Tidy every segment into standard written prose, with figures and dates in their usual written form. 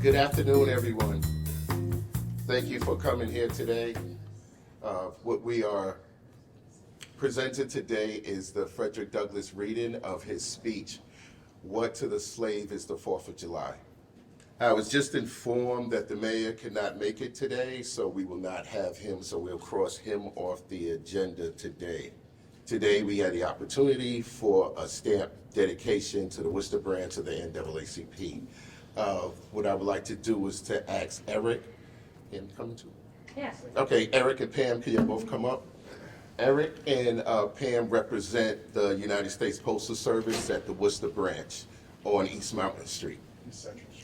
Good afternoon, everyone. Thank you for coming here today. What we are presenting today is the Frederick Douglass reading of his speech, What to the Slave is the 4th of July. I was just informed that the mayor cannot make it today, so we will not have him, so we'll cross him off the agenda today. Today we had the opportunity for a stamp dedication to the Worcester branch of the NAACP. What I would like to do is to ask Eric, and come to? Yes. Okay, Eric and Pam, can you both come up? Eric and Pam represent the United States Postal Service at the Worcester branch on East Mountain Street.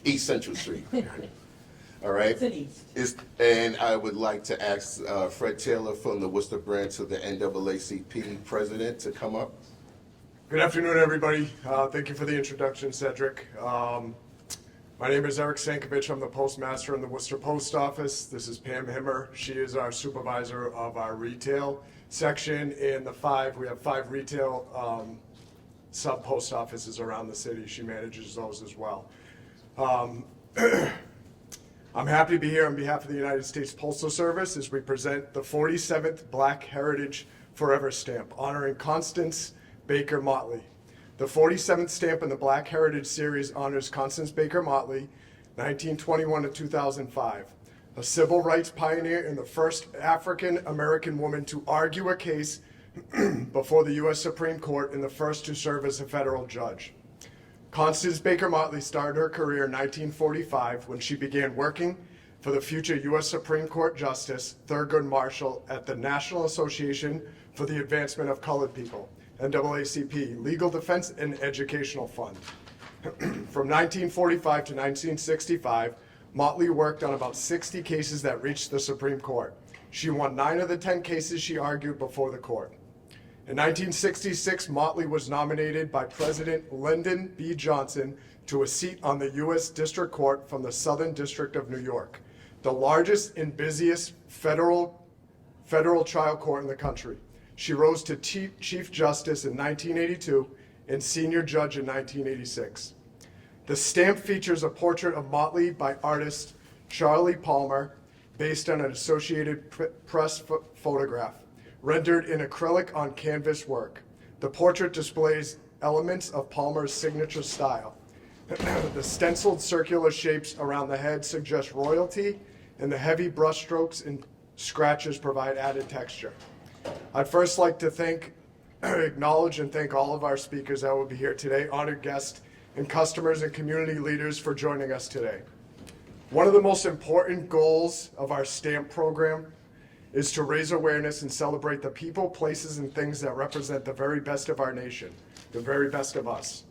East Central Street. All right. And I would like to ask Fred Taylor from the Worcester branch of the NAACP president to come up. Good afternoon, everybody. Thank you for the introduction, Cedric. My name is Eric Sankovich. I'm the postmaster in the Worcester Post Office. This is Pam Himmer. She is our supervisor of our retail section. In we have 5 retail sub-post offices around the city. She manages those as well. I'm happy to be here on behalf of the United States Postal Service as we present the 47th Black Heritage Forever stamp honoring Constance Baker Motley. The 47th stamp in the Black Heritage series honors Constance Baker Motley, 1921 to 2005, a civil rights pioneer and the first African American woman to argue a case before the U.S. Supreme Court and the first to serve as a federal judge. Constance Baker Motley started her career in 1945 when she began working for the future U.S. Supreme Court Justice Thurgood Marshall at the National Association for the Advancement of Colored People, NAACP, Legal Defense and Educational Fund. From 1945 to 1965, Motley worked on about 60 cases that reached the Supreme Court. She won 9 of the 10 cases she argued before the court. In 1966, Motley was nominated by President Lyndon B. Johnson to a seat on the U.S. District Court from the Southern District of New York, the largest and busiest federal trial court in the country. She rose to Chief Justice in 1982 and Senior Judge in 1986. The stamp features a portrait of Motley by artist Charlie Palmer based on an Associated Press photograph, rendered in acrylic on canvas work. The portrait displays elements of Palmer's signature style. The stenciled circular shapes around the head suggest royalty, and the heavy brushstrokes and scratches provide added texture. I'd first like to acknowledge and thank all of our speakers that will be here today, honored guests and customers and community leaders for joining us today. One of the most important goals of our stamp program is to raise awareness and celebrate the people, places, and things that represent the very best of our nation, the very best of us.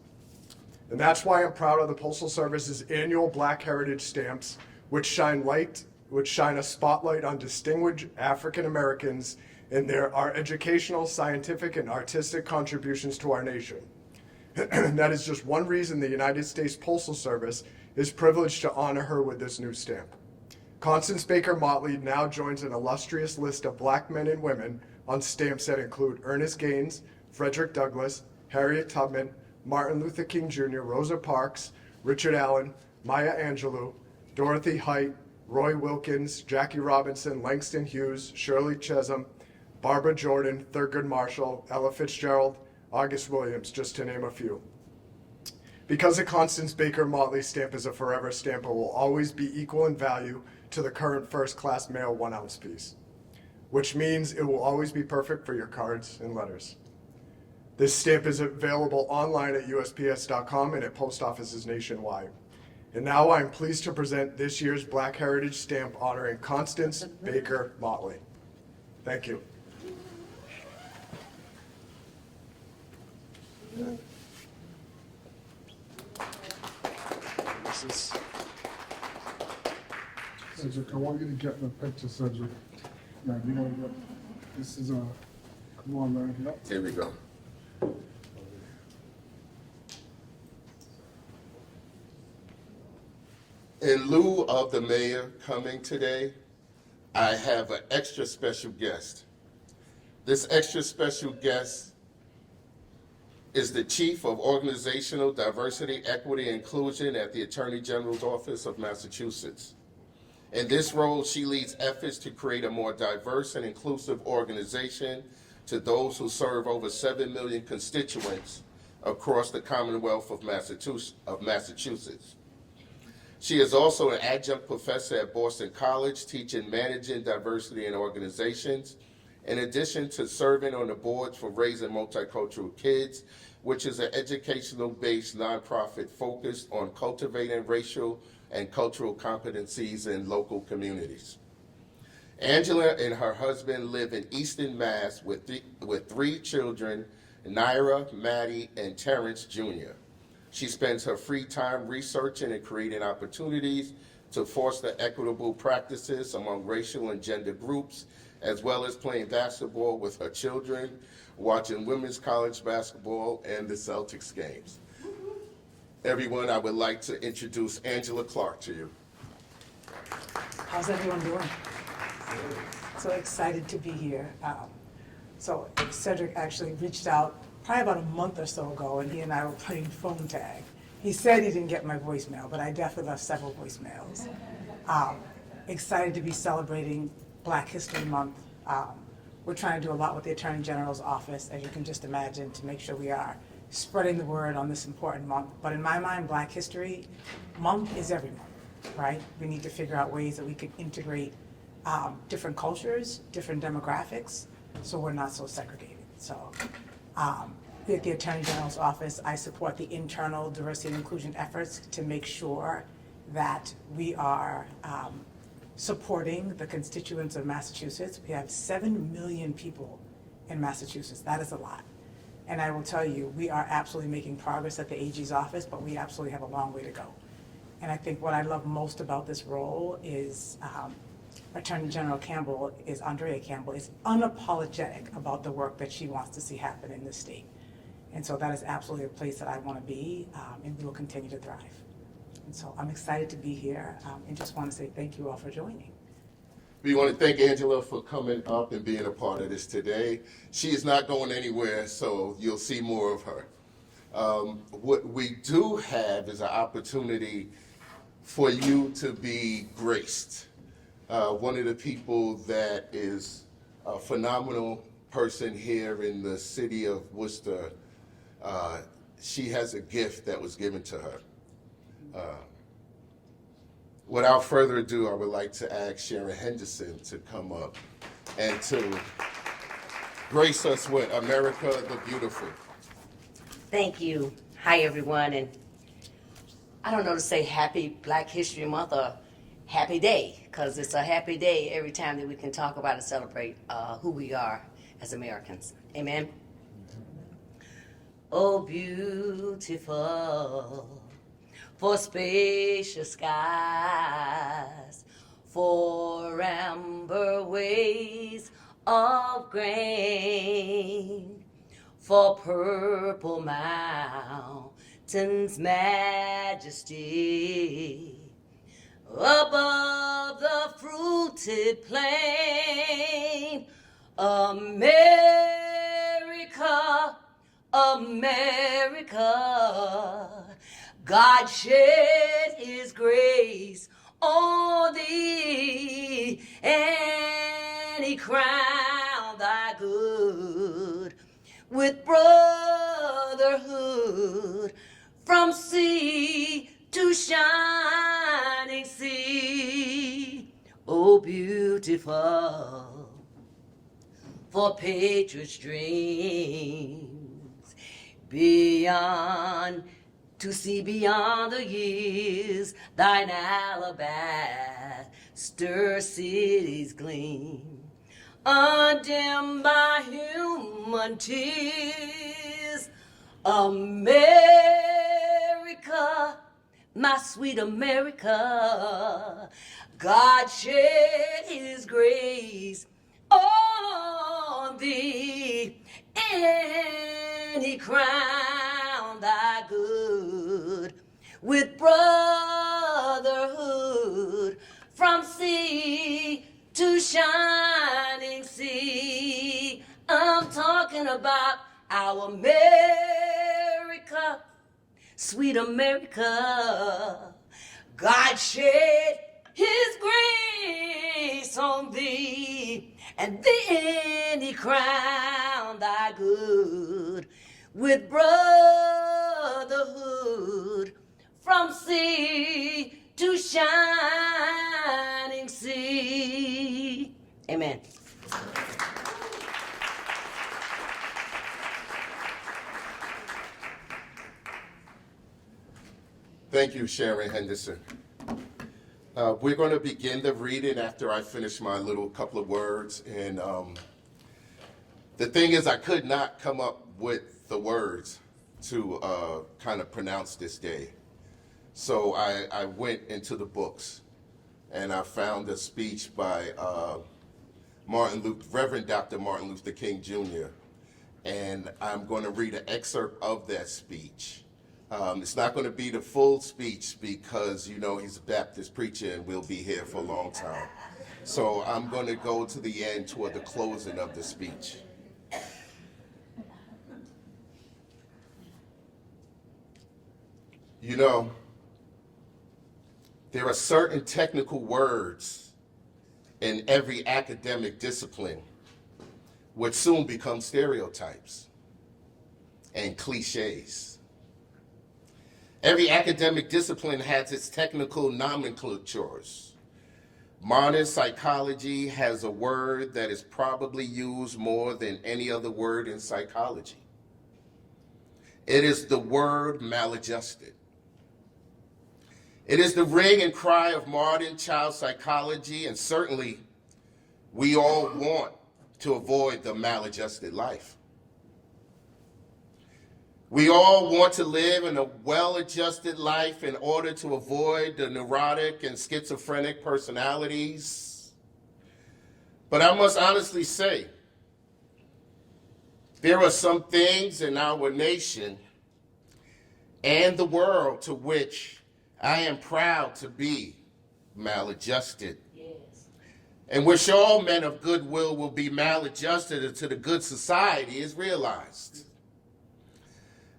And that's why I'm proud of the Postal Service's annual Black Heritage stamps, which shine a spotlight on distinguished African Americans and our educational, scientific, and artistic contributions to our nation. That is just one reason the United States Postal Service is privileged to honor her with this new stamp. Constance Baker Motley now joins an illustrious list of Black men and women on stamps that include Ernest Gaines, Frederick Douglass, Harriet Tubman, Martin Luther King Jr., Rosa Parks, Richard Allen, Maya Angelou, Dorothy Height, Roy Wilkins, Jackie Robinson, Langston Hughes, Shirley Chisholm, Barbara Jordan, Thurgood Marshall, Ella Fitzgerald, August Williams, just to name a few. Because the Constance Baker Motley stamp is a forever stamp, it will always be equal in value to the current first-class mail 1-ounce piece, which means it will always be perfect for your cards and letters. This stamp is available online at USPS.com and at post offices nationwide. And now I'm pleased to present this year's Black Heritage stamp honoring Constance Baker Motley. Thank you. Cedric, I want you to get in the picture, Cedric. Yeah, you want to get, this is come on, man. Yep. Here we go. In lieu of the mayor coming today, I have an extra special guest. This extra special guest is the Chief of Organizational Diversity, Equity, and Inclusion at the Attorney General's Office of Massachusetts. In this role, she leads efforts to create a more diverse and inclusive organization to those who serve over 7 million constituents across the Commonwealth of Massachusetts. She is also an adjunct professor at Boston College, teaching managing diversity in organizations, in addition to serving on the boards for Raising Multicultural Kids, which is an educational-based nonprofit focused on cultivating racial and cultural competencies in local communities. Angela and her husband live in Easton, Mass. with 3 children, Naira, Maddie, and Terrence Jr. She spends her free time researching and creating opportunities to foster equitable practices among racial and gender groups, as well as playing basketball with her children, watching women's college basketball, and the Celtics games. Everyone, I would like to introduce Angela Clark to you. How's everyone doing? So excited to be here. So Cedric actually reached out probably about a month or so ago, and he and I were playing phone tag. He said he didn't get my voicemail, but I definitely left several voicemails. Excited to be celebrating Black History Month. We're trying to do a lot with the Attorney General's office, as you can just imagine, to make sure we are spreading the word on this important month. But in my mind, Black History Month is every month, right? We need to figure out ways that we can integrate different cultures, different demographics, so we're not so segregated. So at the Attorney General's office, I support the internal diversity and inclusion efforts to make sure that we are supporting the constituents of Massachusetts. We have 7 million people in Massachusetts. That is a lot. And I will tell you, we are absolutely making progress at the AG's office, but we absolutely have a long way to go. And I think what I love most about this role is Attorney General Andrea Campbell, is unapologetic about the work that she wants to see happen in this state. And so that is absolutely a place that I want to be, and we will continue to thrive. And so I'm excited to be here, and just want to say thank you all for joining. We want to thank Angela for coming up and being a part of this today. She is not going anywhere, so you'll see more of her. What we do have is an opportunity for you to be graced. One of the people that is a phenomenal person here in the city of Worcester, she has a gift that was given to her. Without further ado, I would like to ask Sharon Henderson to come up and to grace us with America the Beautiful. Thank you. Hi, everyone. And I don't know to say happy Black History Month or happy day, because it's a happy day every time that we can talk about and celebrate who we are as Americans. Amen. Oh, beautiful, for spacious skies, for amber ways of grain, for purple mountains' majesty, above the fruited plain. America, America, God shed his grace on thee, and he crowned thy good with brotherhood from sea to shining sea. Oh, beautiful, for patriots' dreams, beyond, to see beyond the years, thine alabaster cities gleam, undimmed by human tears. America, my sweet America, God shed his grace on thee, and he crowned thy good with brotherhood from sea to shining sea. I'm talking about our America, America, sweet America. God shed his grace on thee, and then he crowned thy good with brotherhood from sea to shining sea. Amen. Thank you, Sharon Henderson. We're going to begin the reading after I finish my little couple of words. And the thing is, I could not come up with the words to kind of pronounce this day. So I went into the books and I found a speech by Reverend Dr. Martin Luther King Jr. And I'm going to read an excerpt of that speech. It's not going to be the full speech because, you know, he's a Baptist preacher and we'll be here for a long time. So I'm going to go to the end toward the closing of the speech. You know, there are certain technical words in every academic discipline which soon become stereotypes and cliches. Every academic discipline has its technical nomenclatures. Modern psychology has a word that is probably used more than any other word in psychology. It is the word maladjusted. It is the ring and cry of modern child psychology, and certainly we all want to avoid the maladjusted life. We all want to live in a well-adjusted life in order to avoid the neurotic and schizophrenic personalities. But I must honestly say, there are some things in our nation and the world to which I am proud to be maladjusted. Yes. And which all men of goodwill will be maladjusted until the good society is realized.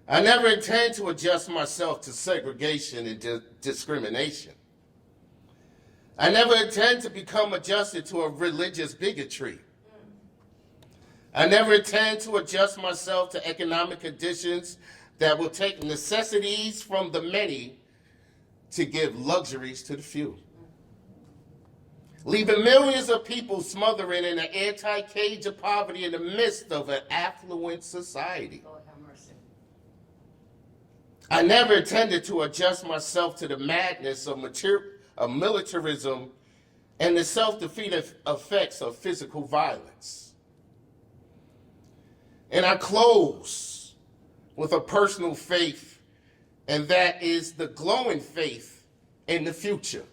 I never intend to adjust myself to segregation and discrimination. I never intend to become adjusted to a religious bigotry. I never intend to adjust myself to economic conditions that will take necessities from the many to give luxuries to the few, leaving millions of people smothering in an anti-cage of poverty in the midst of an affluent society. Lord have mercy. I never intended to adjust myself to the madness of militarism and the self-defeating effects of physical violence. And I close with a personal faith, and that is the glowing faith in the future.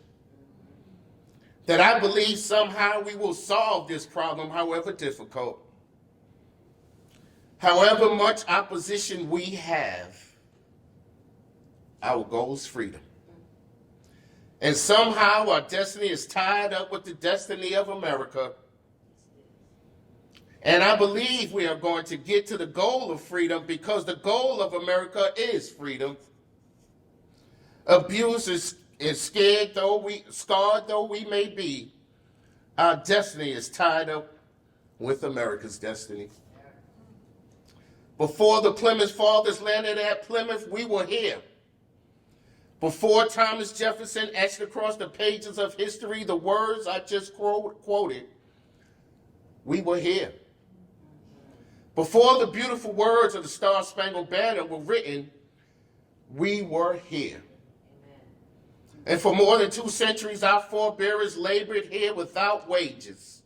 That I believe somehow we will solve this problem, however difficult, however much opposition we have. Our goal is freedom. And somehow our destiny is tied up with the destiny of America. And I believe we are going to get to the goal of freedom because the goal of America is freedom. Abused and scared though we may be, our destiny is tied up with America's destiny. Before the Plymouth Fathers landed at Plymouth, we were here. Before Thomas Jefferson etched across the pages of history the words I just quoted, we were here. Before the beautiful words of the Star-Spangled Banner were written, we were here. And for more than 2 centuries, our forebears labored here without wages.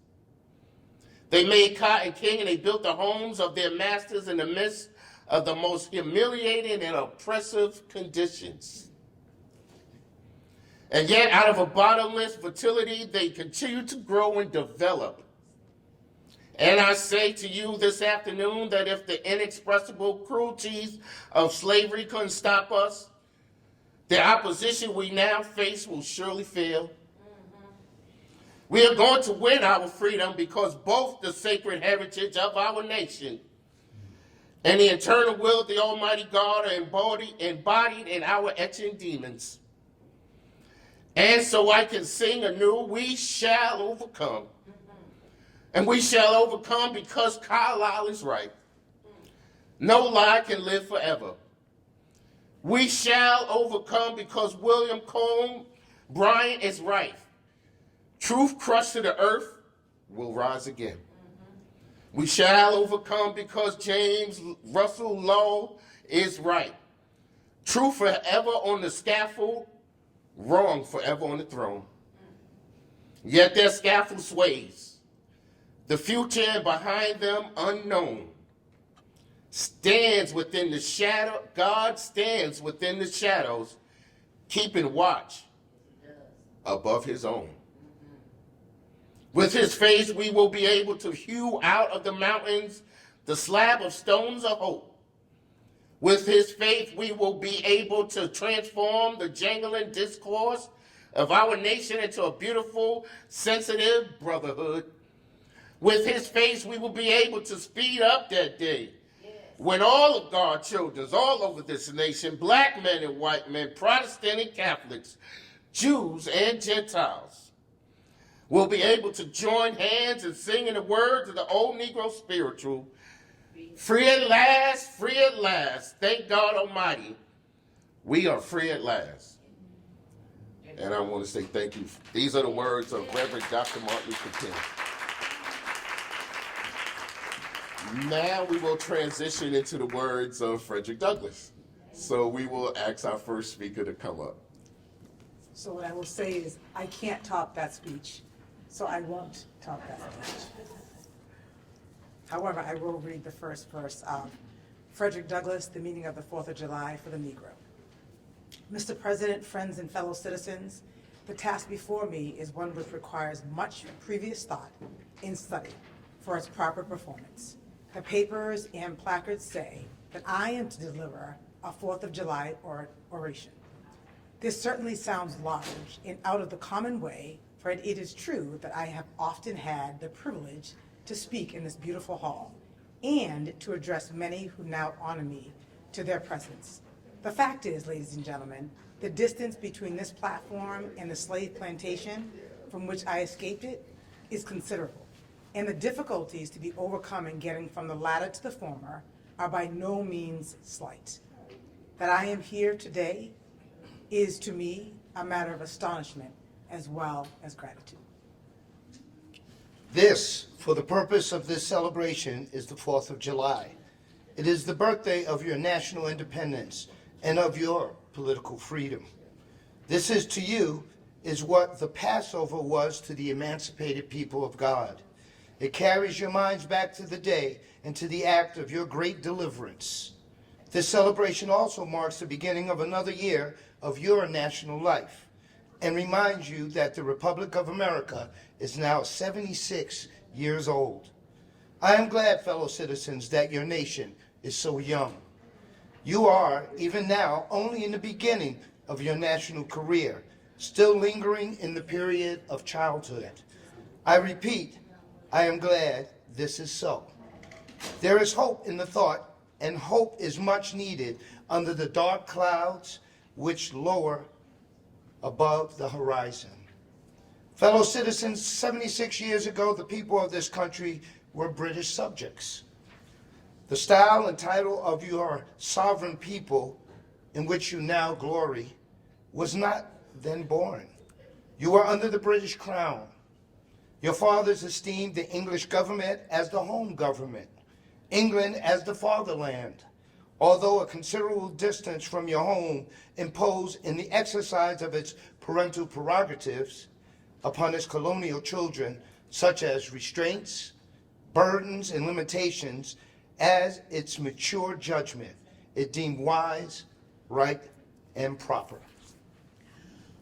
They made cotton king and they built the homes of their masters in the midst of the most humiliating and oppressive conditions. And yet, out of a bottomless fertility, they continue to grow and develop. And I say to you this afternoon that if the inexpressible cruelties of slavery couldn't stop us, the opposition we now face will surely fail. We are going to win our freedom because both the sacred heritage of our nation, and the eternal will of the Almighty God are embodied in our etching demons. And so I can sing anew, we shall overcome. And we shall overcome because Carlyle is right. No lie can live forever. We shall overcome because William Cone Bryant is right. Truth crushed to the earth will rise again. We shall overcome because James Russell Lowell is right. Truth forever on the scaffold, wrong forever on the throne. Yet their scaffold sways. The future behind them unknown. Stands within the shadow. God stands within the shadows, keeping watch above his own. With his face, we will be able to hew out of the mountains the slab of stones of hope. With his faith, we will be able to transform the jangling discourse of our nation into a beautiful, sensitive brotherhood. With his face, we will be able to speed up that day when all of God's children all over this nation, black men and white men, Protestant and Catholics, Jews and Gentiles, will be able to join hands and sing in the words of the old Negro spiritual, free at last, free at last, thank God Almighty, we are free at last. And I want to say thank you. These are the words of Reverend Dr. Martin Luther King. Now we will transition into the words of Frederick Douglass. So we will ask our first speaker to come up. So what I will say is, I can't top that speech, so I won't top that speech. However, I will read the first verse of Frederick Douglass, The Meaning of the 4th of July for the Negro. Mr. President, friends, and fellow citizens, the task before me is one which requires much previous thought and study for its proper performance. The papers and placards say that I am to deliver a 4th of July oration. This certainly sounds large and out of the common way, for it is true that I have often had the privilege to speak in this beautiful hall and to address many who now honor me to their presence. The fact is, ladies and gentlemen, the distance between this platform and the slave plantation from which I escaped it is considerable, and the difficulties to be overcome in getting from the latter to the former are by no means slight. That I am here today is to me a matter of astonishment as well as gratitude. This, for the purpose of this celebration, is the 4th of July. It is the birthday of your national independence and of your political freedom. This is to you is what the Passover was to the emancipated people of God. It carries your minds back to the day and to the act of your great deliverance. This celebration also marks the beginning of another year of your national life and reminds you that the Republic of America is now 76 years old. I am glad, fellow citizens, that your nation is so young. You are, even now, only in the beginning of your national career, still lingering in the period of childhood. I repeat, I am glad this is so. There is hope in the thought, and hope is much needed under the dark clouds which lower above the horizon. Fellow citizens, 76 years ago, the people of this country were British subjects. The style and title of your sovereign people, in which you now glory, was not then born. You were under the British crown. Your fathers esteemed the English government as the home government, England as the fatherland. Although a considerable distance from your home imposed in the exercise of its parental prerogatives upon its colonial children, such as restraints, burdens, and limitations, as its mature judgment it deemed wise, right, and proper.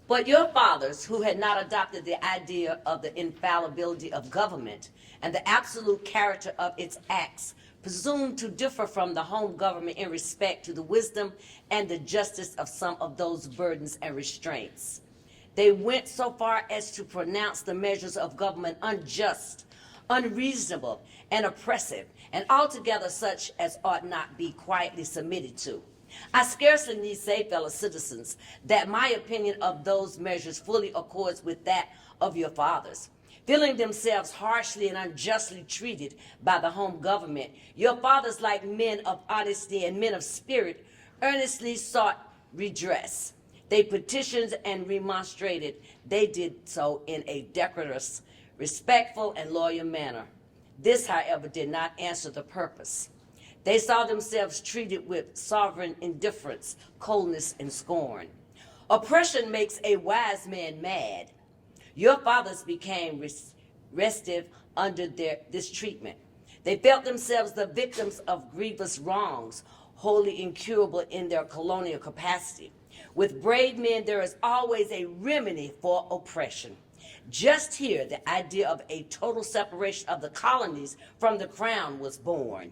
But your fathers, who had not adopted the idea of the infallibility of government and the absolute character of its acts, presumed to differ from the home government in respect to the wisdom and the justice of some of those burdens and restraints. They went so far as to pronounce the measures of government unjust, unreasonable, and oppressive, and altogether such as ought not be quietly submitted to. I scarcely need say, fellow citizens, that my opinion of those measures fully accords with that of your fathers. Feeling themselves harshly and unjustly treated by the home government, your fathers, like men of honesty and men of spirit, earnestly sought redress. They petitioned and remonstrated. They did so in a decorous, respectful, and loyal manner. This, however, did not answer the purpose. They saw themselves treated with sovereign indifference, coldness, and scorn. Oppression makes a wise man mad. Your fathers became restive under this treatment. They felt themselves the victims of grievous wrongs, wholly incurable in their colonial capacity. With brave men, there is always a remedy for oppression. Just here, the idea of a total separation of the colonies from the crown was born.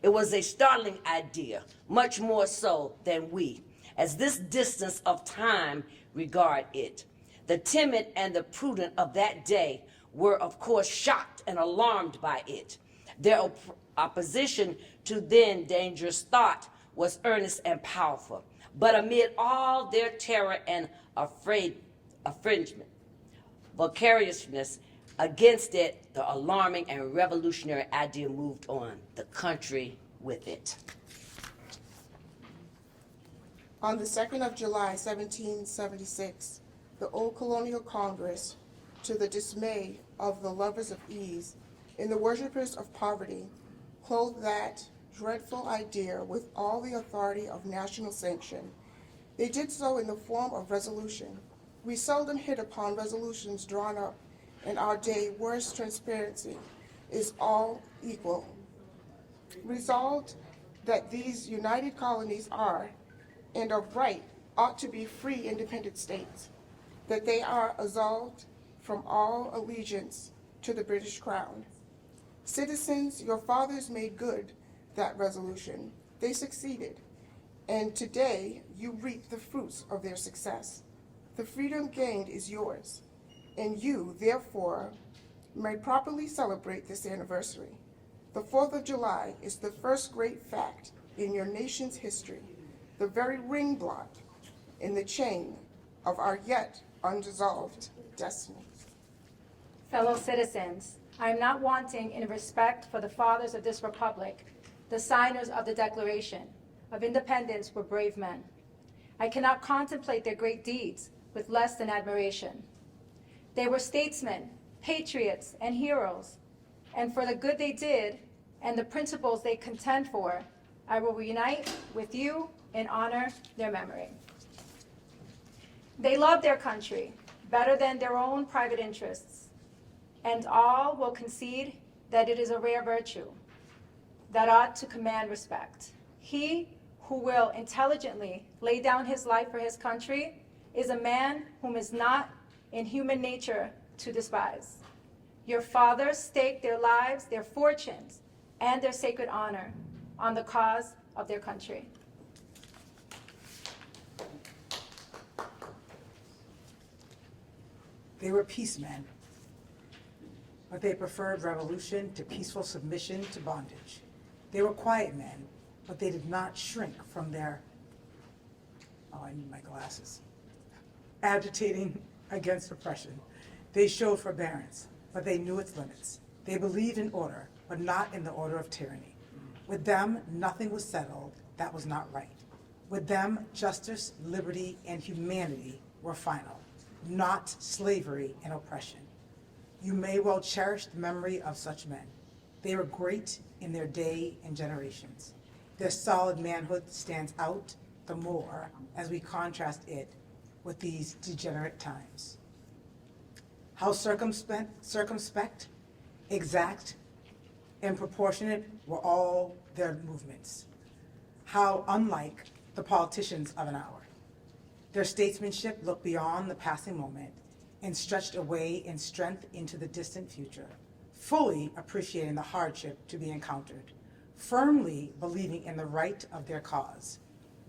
It was a startling idea, much more so than we, as this distance of time, regard it. The timid and the prudent of that day were, of course, shocked and alarmed by it. Their opposition to then dangerous thought was earnest and powerful. But amid all their terror and vicariousness against it, the alarming and revolutionary idea moved on, the country with it. On the 2nd of July, 1776, the Old Colonial Congress, to the dismay of the lovers of ease and the worshippers of poverty, clothed that dreadful idea with all the authority of national sanction. They did so in the form of resolution. We seldom hit upon resolutions drawn up in our day where transparency is all equal. Resolved that these united colonies are, and of right, ought to be free independent states, that they are absolved from all allegiance to the British Crown. Citizens, your fathers made good that resolution. They succeeded, and today you reap the fruits of their success. The freedom gained is yours, and you, therefore, may properly celebrate this anniversary. The 4th of July is the first great fact in your nation's history, the very ring blot in the chain of our yet undissolved destiny. Fellow citizens, I am not wanting in respect for the fathers of this republic. The signers of the Declaration of Independence were brave men. I cannot contemplate their great deeds with less than admiration. They were statesmen, patriots, and heroes, and for the good they did and the principles they contend for, I will reunite with you and honor their memory. They loved their country better than their own private interests, and all will concede that it is a rare virtue that ought to command respect. He who will intelligently lay down his life for his country is a man whom is not in human nature to despise. Your fathers staked their lives, their fortunes, and their sacred honor on the cause of their country. They were peacemen, but they preferred revolution to peaceful submission to bondage. They were quiet men, but they did not shrink from their, I need my glasses, agitating against oppression. They showed forbearance, but they knew its limits. They believed in order, but not in the order of tyranny. With them, nothing was settled that was not right. With them, justice, liberty, and humanity were final, not slavery and oppression. You may well cherish the memory of such men. They were great in their day and generations. Their solid manhood stands out the more as we contrast it with these degenerate times. How circumspect, exact, and proportionate were all their movements. How unlike the politicians of an hour. Their statesmanship looked beyond the passing moment and stretched away in strength into the distant future, fully appreciating the hardship to be encountered, firmly believing in the right of their cause,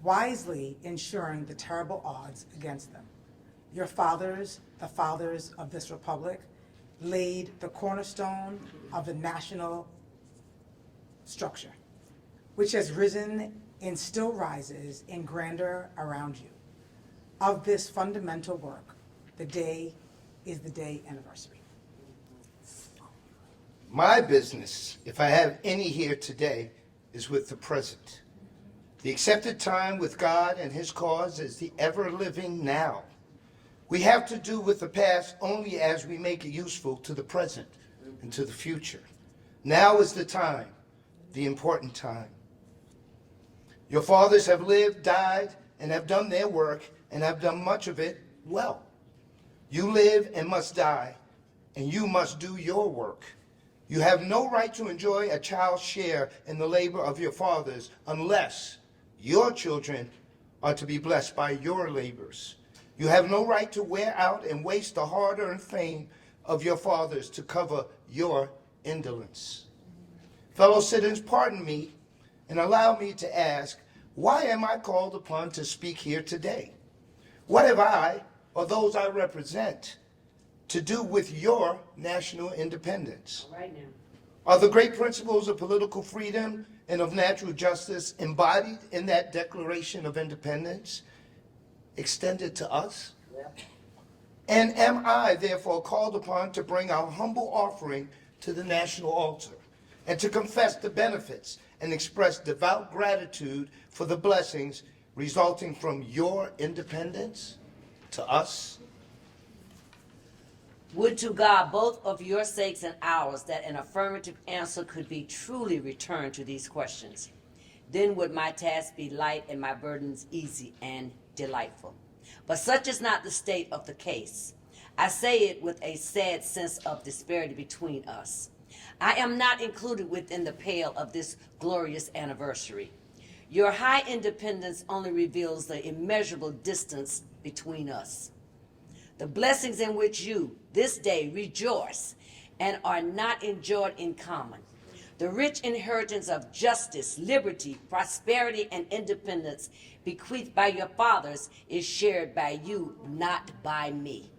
wisely ensuring the terrible odds against them. Your fathers, the fathers of this republic, laid the cornerstone of the national structure, which has risen and still rises in grandeur around you. Of this fundamental work, the day is the day anniversary. My business, if I have any here today, is with the present. The accepted time with God and his cause is the ever-living now. We have to do with the past only as we make it useful to the present and to the future. Now is the time, the important time. Your fathers have lived, died, and have done their work, and have done much of it well. You live and must die, and you must do your work. You have no right to enjoy a child's share in the labor of your fathers unless your children are to be blessed by your labors. You have no right to wear out and waste the hard-earned fame of your fathers to cover your indolence. Fellow citizens, pardon me and allow me to ask, why am I called upon to speak here today? What have I, or those I represent, to do with your national independence? Right now. Are the great principles of political freedom and of natural justice embodied in that Declaration of Independence extended to us? Yep. And am I therefore called upon to bring our humble offering to the national altar and to confess the benefits and express devout gratitude for the blessings resulting from your independence to us? Would to God, both of your sakes and ours, that an affirmative answer could be truly returned to these questions. Then would my task be light and my burdens easy and delightful. But such is not the state of the case. I say it with a sad sense of disparity between us. I am not included within the pale of this glorious anniversary. Your high independence only reveals the immeasurable distance between us. The blessings in which you, this day, rejoice and are not enjoyed in common. The rich inheritance of justice, liberty, prosperity, and independence bequeathed by your fathers is shared by you, not by me.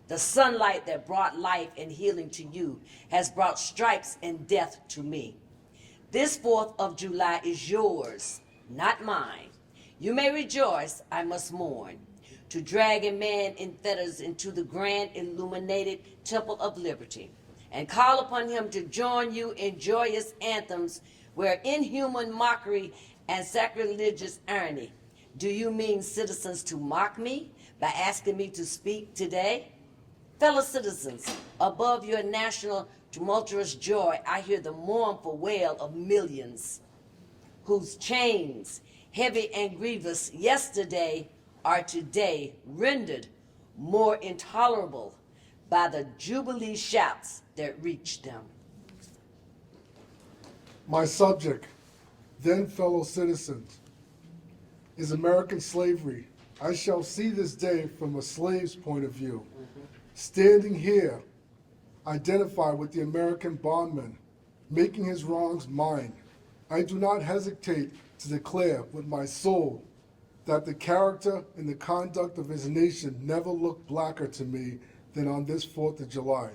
The sunlight that brought life and healing to you has brought stripes and death to me. This 4th of July is yours, not mine. You may rejoice, I must mourn. To drag a man in fetters into the grand illuminated temple of liberty, and call upon him to join you in joyous anthems where inhuman mockery and sacrilegious irony. Do you mean, citizens, to mock me by asking me to speak today? Fellow citizens, above your national tumultuous joy, I hear the mournful wail of millions whose chains, heavy and grievous yesterday, are today rendered more intolerable by the jubilee shouts that reach them. My subject, then fellow citizens, is American slavery. I shall see this day from a slave's point of view. Standing here, identify with the American bondman, making his wrongs mine. I do not hesitate to declare with my soul that the character and the conduct of his nation never looked blacker to me than on this 4th of July.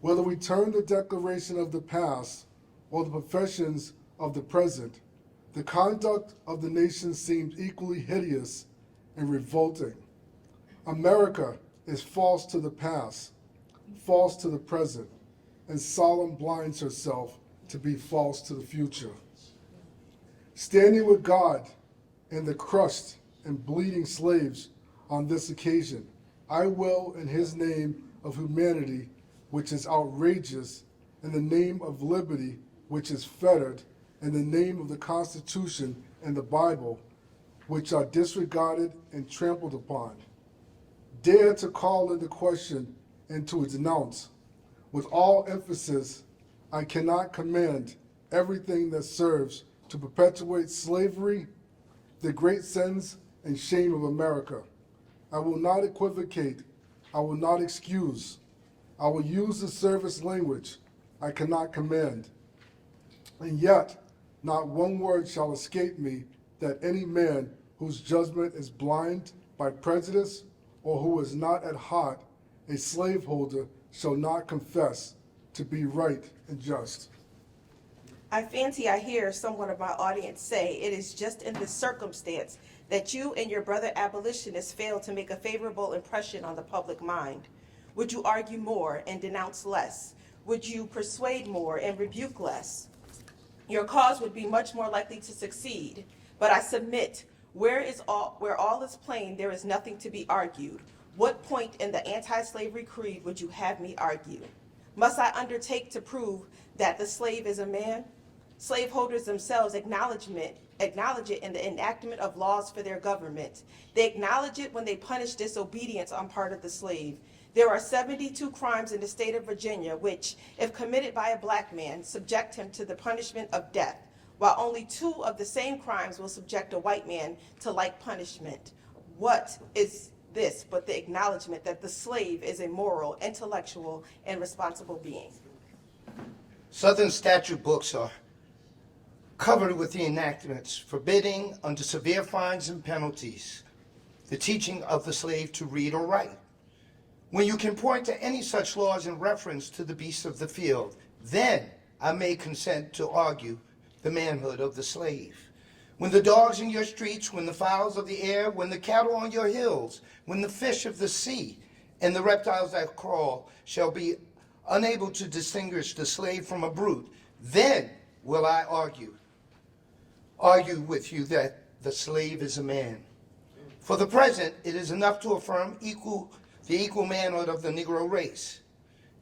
Whether we turn the declaration of the past or the professions of the present, the conduct of the nation seems equally hideous and revolting. America is false to the past, false to the present, and solemn blinds herself to be false to the future. Standing with God and the crushed and bleeding slaves on this occasion, I will, in his name of humanity, which is outrageous, in the name of liberty, which is fettered, in the name of the Constitution and the Bible, which are disregarded and trampled upon, dare to call into question and to denounce, with all emphasis, I cannot command everything that serves to perpetuate slavery, the great sins and shame of America. I will not equivocate. I will not excuse. I will use the service language I cannot command. And yet, not one word shall escape me that any man whose judgment is blind by prejudice or who is not at heart a slaveholder shall not confess to be right and just. I fancy I hear someone of my audience say it is just in this circumstance that you and your brother abolitionists failed to make a favorable impression on the public mind. Would you argue more and denounce less? Would you persuade more and rebuke less? Your cause would be much more likely to succeed. But I submit, where all is plain, there is nothing to be argued. What point in the anti-slavery creed would you have me argue? Must I undertake to prove that the slave is a man? Slaveholders themselves acknowledge it in the enactment of laws for their government. They acknowledge it when they punish disobedience on part of the slave. There are 72 crimes in the state of Virginia which, if committed by a black man, subject him to the punishment of death, while only 2 of the same crimes will subject a white man to like punishment. What is this but the acknowledgement that the slave is a moral, intellectual, and responsible being? Southern statute books are covered with the enactments forbidding, under severe fines and penalties, the teaching of the slave to read or write. When you can point to any such laws in reference to the beasts of the field, then I may consent to argue the manhood of the slave. When the dogs in your streets, when the fowls of the air, when the cattle on your hills, when the fish of the sea and the reptiles that crawl shall be unable to distinguish the slave from a brute, then will I argue with you that the slave is a man. For the present, it is enough to affirm the equal manhood of the Negro race.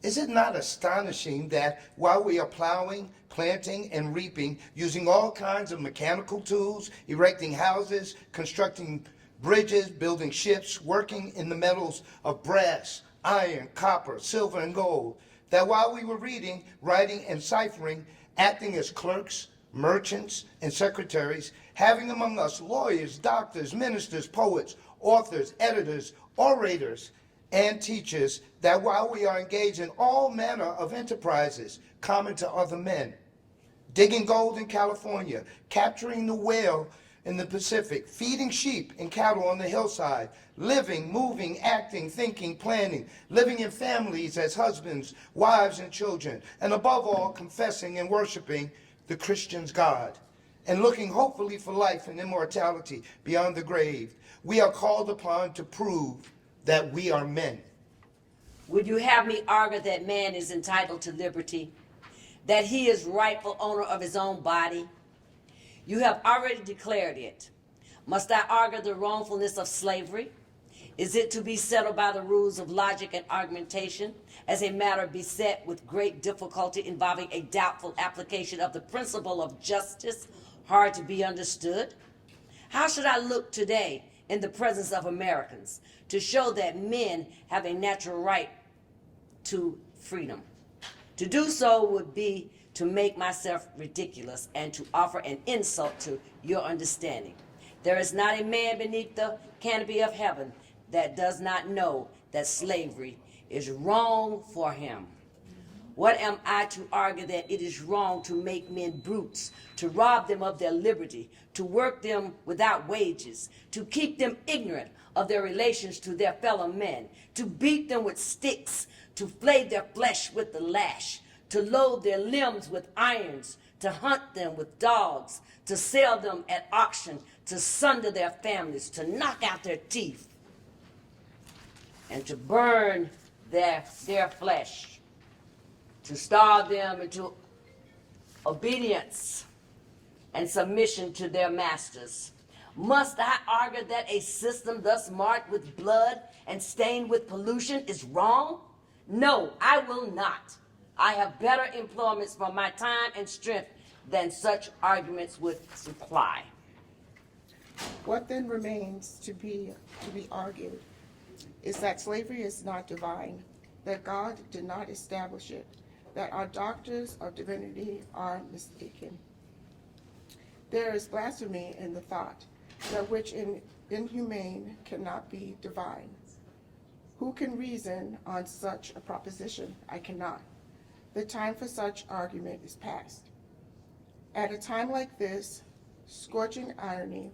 Is it not astonishing that while we are plowing, planting, and reaping, using all kinds of mechanical tools, erecting houses, constructing bridges, building ships, working in the metals of brass, iron, copper, silver, and gold, that while we were reading, writing, and ciphering, acting as clerks, merchants, and secretaries, having among us lawyers, doctors, ministers, poets, authors, editors, orators, and teachers, that while we are engaged in all manner of enterprises common to other men, digging gold in California, capturing the whale in the Pacific, feeding sheep and cattle on the hillside, living, moving, acting, thinking, planning, living in families as husbands, wives, and children, and above all, confessing and worshiping the Christian's God, and looking hopefully for life and immortality beyond the grave, we are called upon to prove that we are men. Would you have me argue that man is entitled to liberty, that he is rightful owner of his own body? You have already declared it. Must I argue the wrongfulness of slavery? Is it to be settled by the rules of logic and argumentation as a matter beset with great difficulty involving a doubtful application of the principle of justice, hard to be understood? How should I look today in the presence of Americans to show that men have a natural right to freedom? To do so would be to make myself ridiculous and to offer an insult to your understanding. There is not a man beneath the canopy of heaven that does not know that slavery is wrong for him. What am I to argue that it is wrong to make men brutes, to rob them of their liberty, to work them without wages, to keep them ignorant of their relations to their fellow men, to beat them with sticks, to flay their flesh with the lash, to load their limbs with irons, to hunt them with dogs, to sell them at auction, to sunder their families, to knock out their teeth, and to burn their flesh, to starve them into obedience and submission to their masters? Must I argue that a system thus marked with blood and stained with pollution is wrong? No, I will not. I have better employments for my time and strength than such arguments would supply. What then remains to be argued is that slavery is not divine, that God did not establish it, that our doctors of divinity are mistaken. There is blasphemy in the thought that which inhumane cannot be divine. Who can reason on such a proposition? I cannot. The time for such argument is past. At a time like this, scorching irony,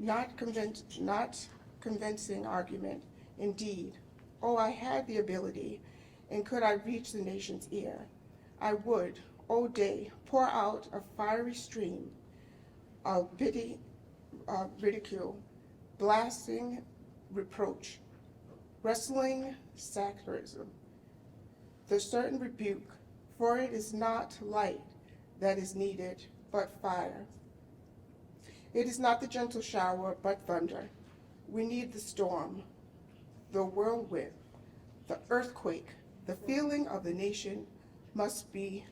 not convincing argument, indeed. Oh, I had the ability, and could I reach the nation's ear, I would, O day, pour out a fiery stream of ridicule, blasting reproach, wrestling sarcasm, the certain rebuke, for it is not light that is needed, but fire. It is not the gentle shower, but thunder. We need the storm, the whirlwind, the earthquake. The feeling of the nation must be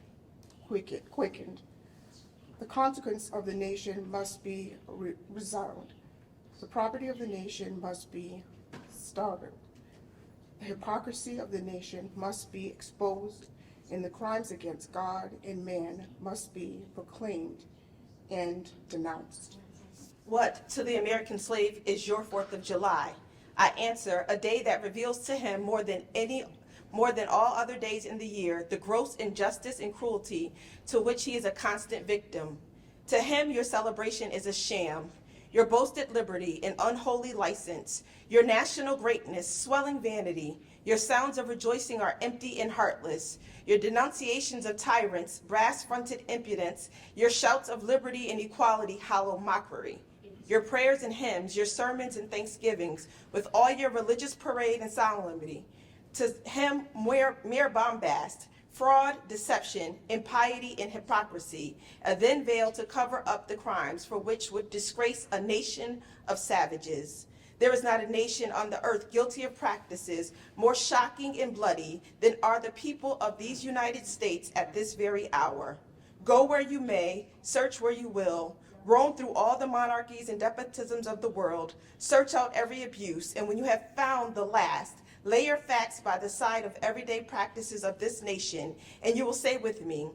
quickened. The consequence of the nation must be resound. The property of the nation must be starved. The hypocrisy of the nation must be exposed, and the crimes against God and man must be proclaimed and denounced. What to the American slave is your 4th of July? I answer, a day that reveals to him more than all other days in the year, the gross injustice and cruelty to which he is a constant victim. To him, your celebration is a sham. Your boasted liberty, an unholy license. Your national greatness, swelling vanity. Your sounds of rejoicing are empty and heartless. Your denunciations of tyrants, brass-fronted impudence. Your shouts of liberty and equality, hollow mockery. Your prayers and hymns, your sermons and thanksgivings, with all your religious parade and solemnity. To him, mere bombast, fraud, deception, impiety, and hypocrisy, a thin veil to cover up the crimes for which would disgrace a nation of savages. There is not a nation on the earth guilty of practices more shocking and bloody than are the people of these United States at this very hour. Go where you may, search where you will, roam through all the monarchies and despotisms of the world, search out every abuse, and when you have found the last, lay your facts by the side of everyday practices of this nation, and you will say with me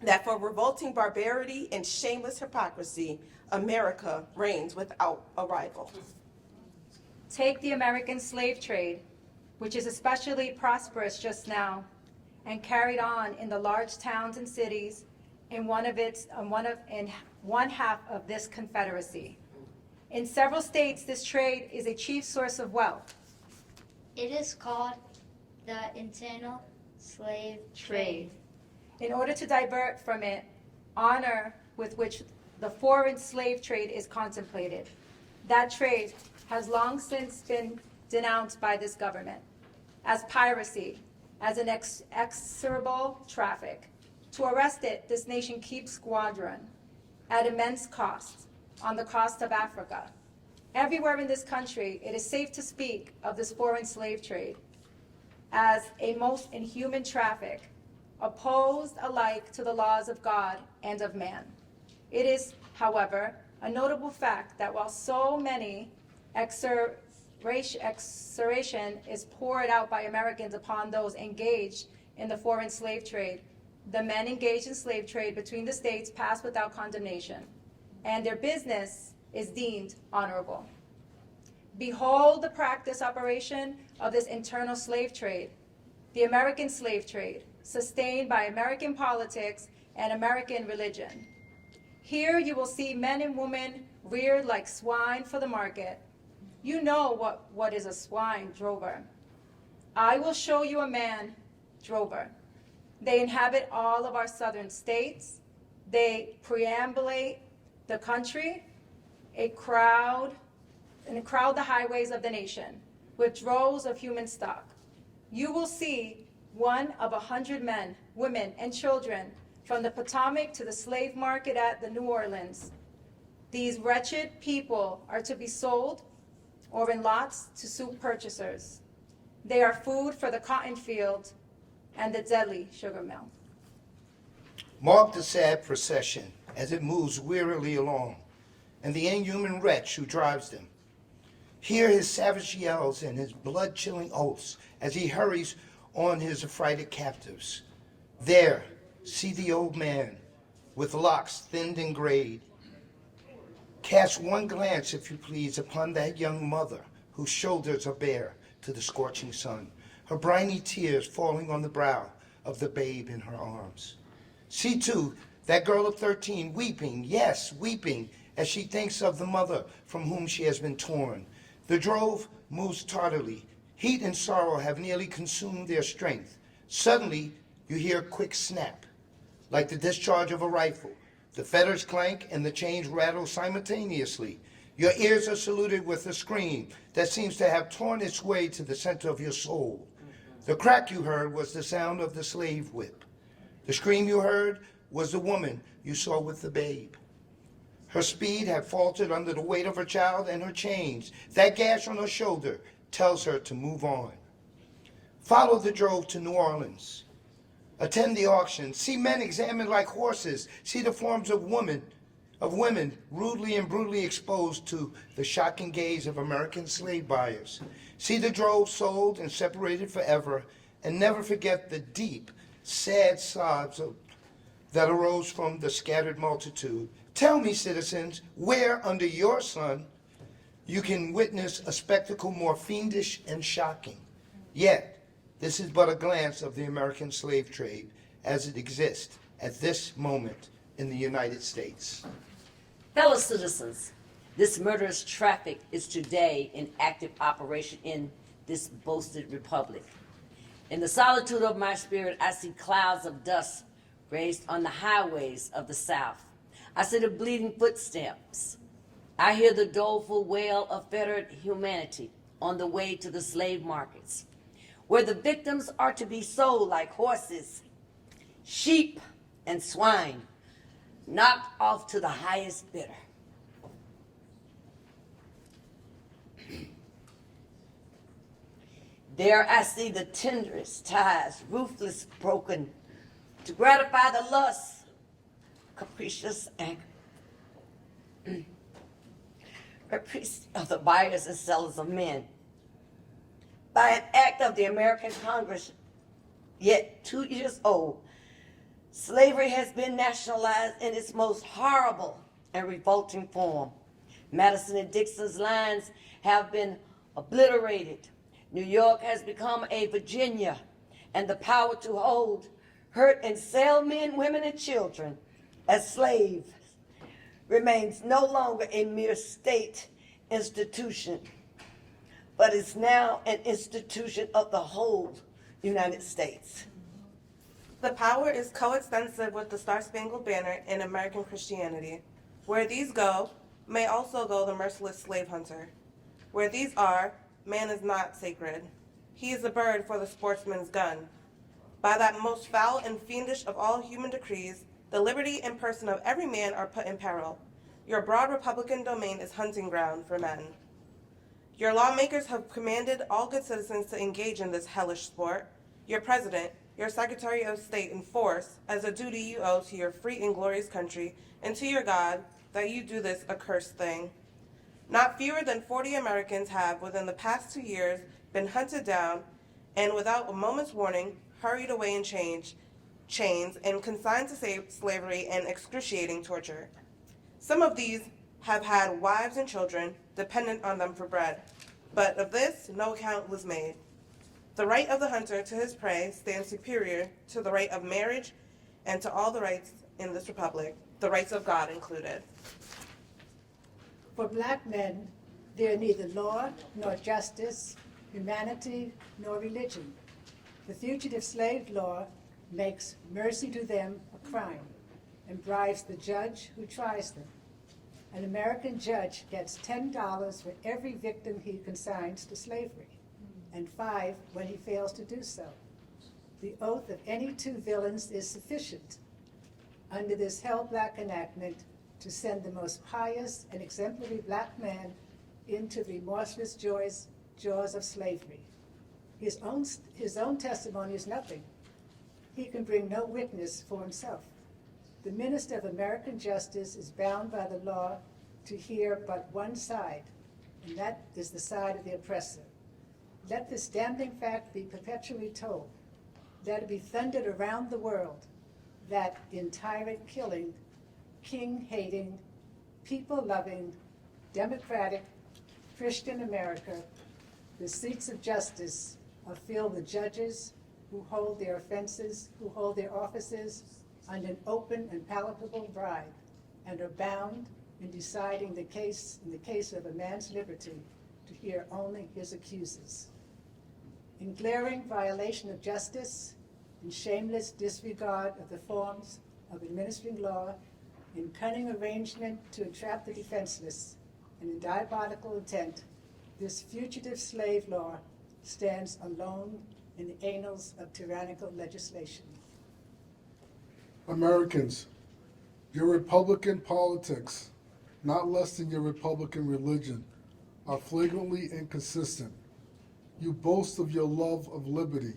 that for revolting barbarity and shameless hypocrisy, America reigns without a rival. Take the American slave trade, which is especially prosperous just now and carried on in the large towns and cities in one half of this confederacy. In several states, this trade is a chief source of wealth. It is called the internal slave trade. In order to divert from it honor with which the foreign slave trade is contemplated, that trade has long since been denounced by this government as piracy, as an execrable traffic. To arrest it, this nation keeps squadron at immense cost on the coast of Africa. Everywhere in this country, it is safe to speak of this foreign slave trade as a most inhuman traffic, opposed alike to the laws of God and of man. It is, however, a notable fact that while so many execration is poured out by Americans upon those engaged in the foreign slave trade, the men engaged in slave trade between the states pass without condemnation, and their business is deemed honorable. Behold the practice operation of this internal slave trade, the American slave trade, sustained by American politics and American religion. Here you will see men and women reared like swine for the market. You know what is a swine drover. I will show you a man drover. They inhabit all of our southern states. They preambulate the country, crowd the highways of the nation with droves of human stock. You will see one of 100 men, women, and children from the Potomac to the slave market at the New Orleans. These wretched people are to be sold or in lots to suit purchasers. They are food for the cotton field and the deadly sugar mill. Mark the sad procession as it moves wearily along, and the inhuman wretch who drives them. Hear his savage yells and his blood-chilling oaths as he hurries on his affrighted captives. There, see the old man with locks thinned and grayed. Cast one glance, if you please, upon that young mother whose shoulders are bare to the scorching sun, her briny tears falling on the brow of the babe in her arms. See, too, that girl of 13 weeping, yes, weeping, as she thinks of the mother from whom she has been torn. The drove moves tardily. Heat and sorrow have nearly consumed their strength. Suddenly, you hear a quick snap. like the discharge of a rifle. The fetters clank and the chains rattle simultaneously. Your ears are saluted with a scream that seems to have torn its way to the center of your soul. The crack you heard was the sound of the slave whip. The scream you heard was the woman you saw with the babe. Her speed had faltered under the weight of her child and her chains. That gash on her shoulder tells her to move on. Follow the drove to New Orleans. Attend the auction. See men examined like horses. See the forms of women rudely and brutally exposed to the shocking gaze of American slave buyers. See the drove sold and separated forever, and never forget the deep, sad sobs that arose from the scattered multitude. Tell me, citizens, where under your sun you can witness a spectacle more fiendish and shocking. Yet, this is but a glance of the American slave trade as it exists at this moment in the United States. Fellow citizens, this murderous traffic is today in active operation in this boasted republic. In the solitude of my spirit, I see clouds of dust raised on the highways of the South. I see the bleeding footsteps. I hear the doleful wail of fettered humanity on the way to the slave markets, where the victims are to be sold like horses, sheep, and swine, knocked off to the highest bidder. There I see the tenderest ties, ruthless broken, to gratify the lust, capricious caprice of the buyers and sellers of men. By an act of the American Congress, yet 2 years old, slavery has been nationalized in its most horrible and revolting form. Madison and Dixon's lines have been obliterated. New York has become a Virginia, and the power to hold, hurt, and sell men, women, and children as slaves remains no longer a mere state institution, but is now an institution of the whole United States. The power is coextensive with the Star-Spangled Banner in American Christianity. Where these go, may also go the merciless slave hunter. Where these are, man is not sacred. He is a bird for the sportsman's gun. By that most foul and fiendish of all human decrees, the liberty and person of every man are put in peril. Your broad Republican domain is hunting ground for men. Your lawmakers have commanded all good citizens to engage in this hellish sport. Your president, your Secretary of State enforce as a duty you owe to your free and glorious country and to your God that you do this accursed thing. Not fewer than 40 Americans have, within the past 2 years, been hunted down and, without a moment's warning, hurried away in chains and consigned to slavery and excruciating torture. Some of these have had wives and children dependent on them for bread, but of this no account was made. The right of the hunter to his prey stands superior to the right of marriage and to all the rights in this republic, the rights of God included. For black men, there are neither law nor justice, humanity nor religion. The fugitive slave law makes mercy to them a crime and bribes the judge who tries them. An American judge gets $10 for every victim he consigns to slavery, and $5 when he fails to do so. The oath of any two villains is sufficient under this hell-black enactment to send the most pious and exemplary black man into the remorseless jaws of slavery. His own testimony is nothing. He can bring no witness for himself. The minister of American justice is bound by the law to hear but one side, and that is the side of the oppressor. Let this damning fact be perpetually told. Let it be thundered around the world that in tyrant-killing, king-hating, people-loving, democratic, Christian America, the seats of justice are filled with judges who hold their offices under an open and palatable bribe, and are bound in deciding in the case of a man's liberty to hear only his accusers. In glaring violation of justice, in shameless disregard of the forms of administering law in cunning arrangement to entrap the defenseless, and in diabolical intent, this fugitive slave law stands alone in the annals of tyrannical legislation. Americans, your Republican politics, not less than your Republican religion, are flagrantly inconsistent. You boast of your love of liberty,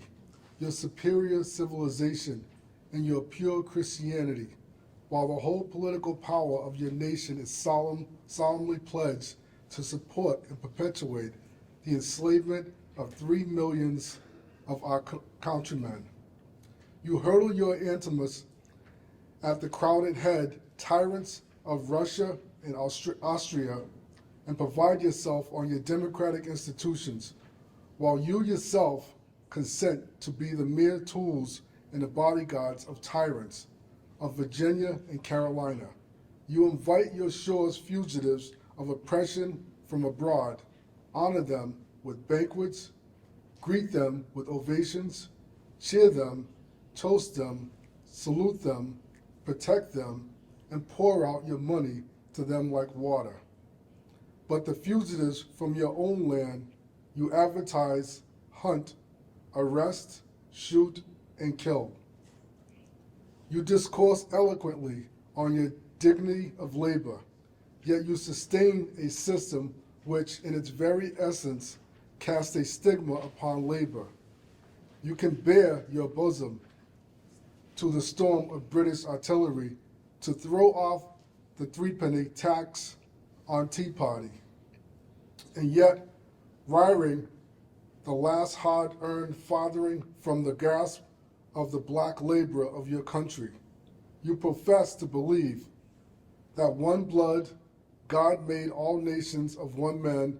your superior civilization, and your pure Christianity, while the whole political power of your nation is solemnly pledged to support and perpetuate the enslavement of 3 millions of our countrymen. You hurl your animus at the crowded head tyrants of Russia and Austria, and provide yourself on your democratic institutions, while you yourself consent to be the mere tools and the bodyguards of tyrants of Virginia and Carolina. You invite your shores fugitives of oppression from abroad, honor them with banquets, greet them with ovations, cheer them, toast them, salute them, protect them, and pour out your money to them like water. But the fugitives from your own land you advertise, hunt, arrest, shoot, and kill. You discourse eloquently on your dignity of labor, yet you sustain a system which, in its very essence, casts a stigma upon labor. You can bare your bosom to the storm of British artillery to throw off the threepenny tax on Tea Party, and yet rearing the last hard-earned farthing from the grasp of the black laborer of your country. You profess to believe that one blood, God made all nations of one man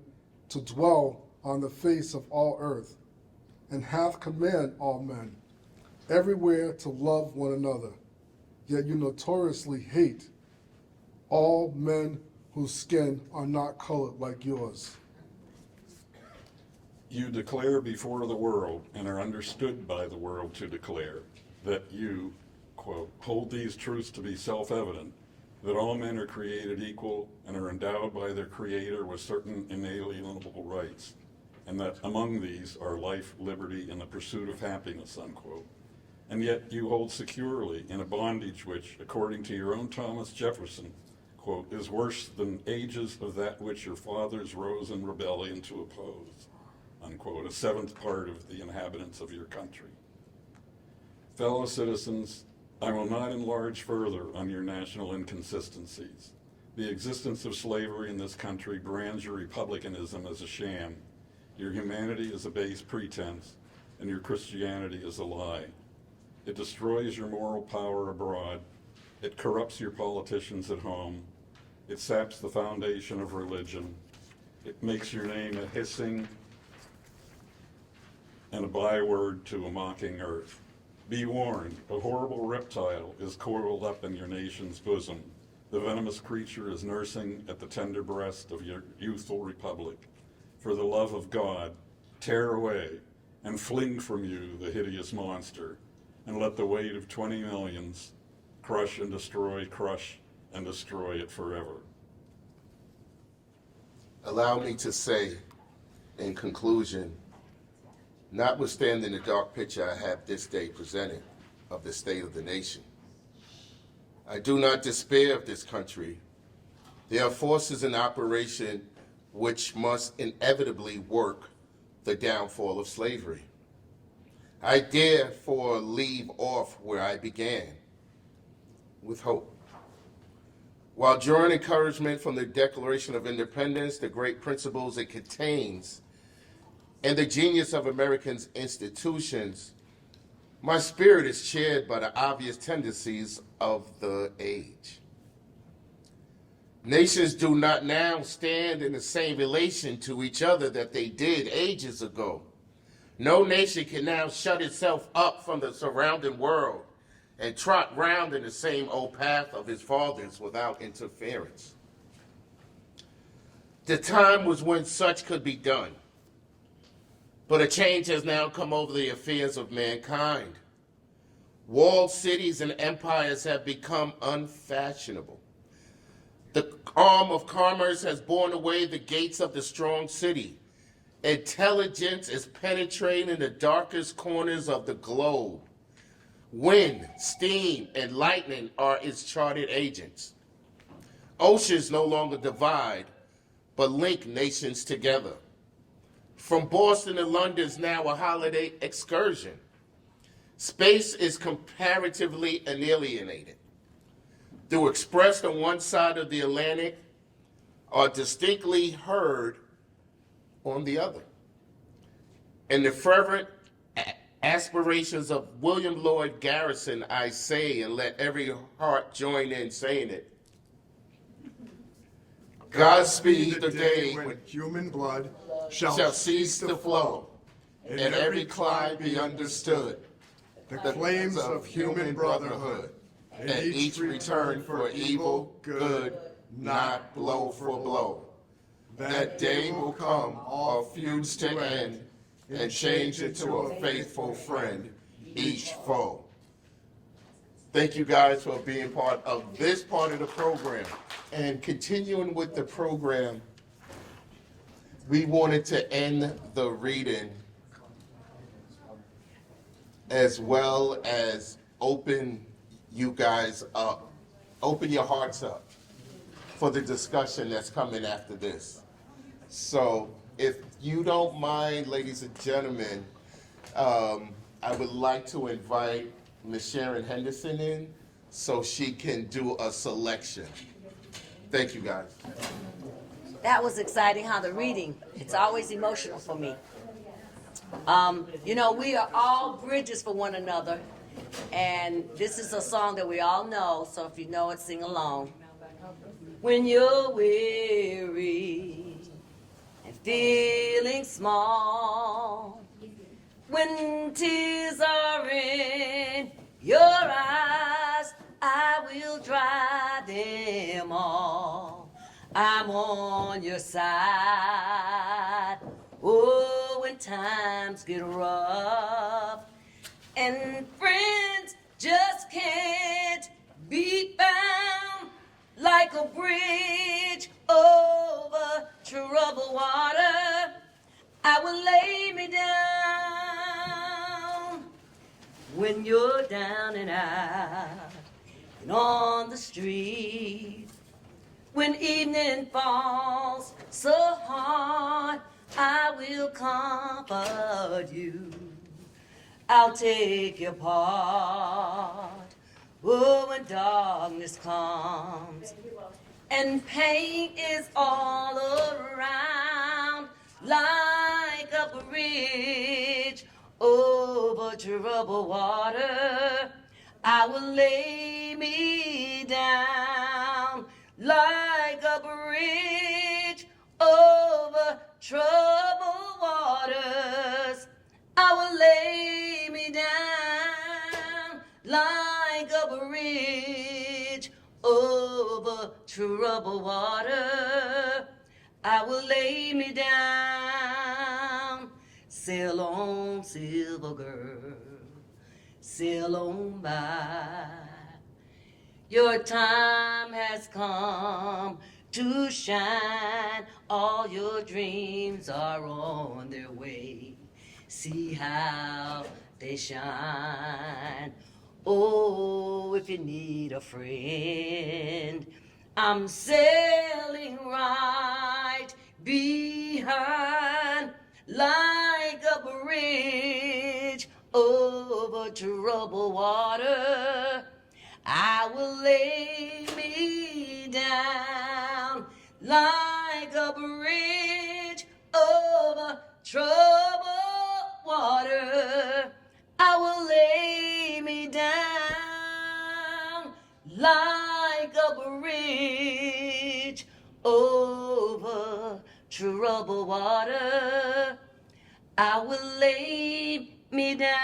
to dwell on the face of all earth, and hath command all men everywhere to love one another. Yet you notoriously hate all men whose skin are not colored like yours. You declare before the world, and are understood by the world to declare, that you, quote, hold these truths to be self-evident, that all men are created equal and are endowed by their Creator with certain inalienable rights, and that among these are life, liberty, and the pursuit of happiness, unquote. And yet you hold securely in a bondage which, according to your own Thomas Jefferson, quote, is worse than ages of that which your fathers rose in rebellion to oppose, unquote, a seventh part of the inhabitants of your country. Fellow citizens, I will not enlarge further on your national inconsistencies. The existence of slavery in this country brands your republicanism as a sham, your humanity as a base pretense, and your Christianity as a lie. It destroys your moral power abroad. It corrupts your politicians at home. It saps the foundation of religion. It makes your name a hissing and a byword to a mocking earth. Be warned, a horrible reptile is coiled up in your nation's bosom. The venomous creature is nursing at the tender breast of your youthful republic. For the love of God, tear away and fling from you the hideous monster, and let the weight of 20 millions crush and destroy it forever. Allow me to say, in conclusion, notwithstanding the dark picture I have this day presented of the state of the nation, I do not despair of this country. There are forces in operation which must inevitably work the downfall of slavery. I therefore leave off where I began, with hope. While drawing encouragement from the Declaration of Independence, the great principles it contains, and the genius of American institutions, my spirit is shared by the obvious tendencies of the age. Nations do not now stand in the same relation to each other that they did ages ago. No nation can now shut itself up from the surrounding world and trot round in the same old path of his fathers without interference. The time was when such could be done, but a change has now come over the affairs of mankind. Walled cities and empires have become unfashionable. The arm of commerce has borne away the gates of the strong city. Intelligence is penetrating the darkest corners of the globe. Wind, steam, and lightning are its charted agents. Oceans no longer divide, but link nations together. From Boston to London is now a holiday excursion. Space is comparatively alienated. Through expressed on one side of the Atlantic are distinctly heard on the other. In the fervent aspirations of William Lloyd Garrison, I say, and let every heart join in saying it, Godspeed the day when human blood shall cease to flow, and every clime be understood, the claims of human brotherhood, and each return for evil, good, not blow for blow. That day will come, all feuds to end, and change into a faithful friend, each foe. Thank you guys for being part of this part of the program. And continuing with the program, we wanted to end the reading as well as open you guys up, open your hearts up for the discussion that's coming after this. So if you don't mind, ladies and gentlemen, I would like to invite Ms. Sharon Henderson in so she can do a selection. Thank you, guys. That was exciting, how the reading, it's always emotional for me. We are all bridges for one another, and this is a song that we all know, so if you know it, sing along. When you're weary and feeling small, when tears are in your eyes, I will dry them all. I'm on your side. Oh, when times get rough and friends just can't be found, like a bridge over troubled water, I will lay me down. When you're down and out and on the street, when evening falls so hard, I will comfort you. I'll take your part. Oh, when darkness comes and pain is all around, like a bridge over troubled water, I will lay me down. Like a bridge over troubled waters, I will lay me down. Like a bridge over troubled water, I will lay me down. Sail on, silver girl, sail on by. Your time has come to shine. All your dreams are on their way. See how they shine. Oh, if you need a friend, I'm sailing right behind, like a bridge over troubled water. I will lay me down, like a bridge over troubled water. I will lay me down, like a bridge over troubled water. I will lay me down.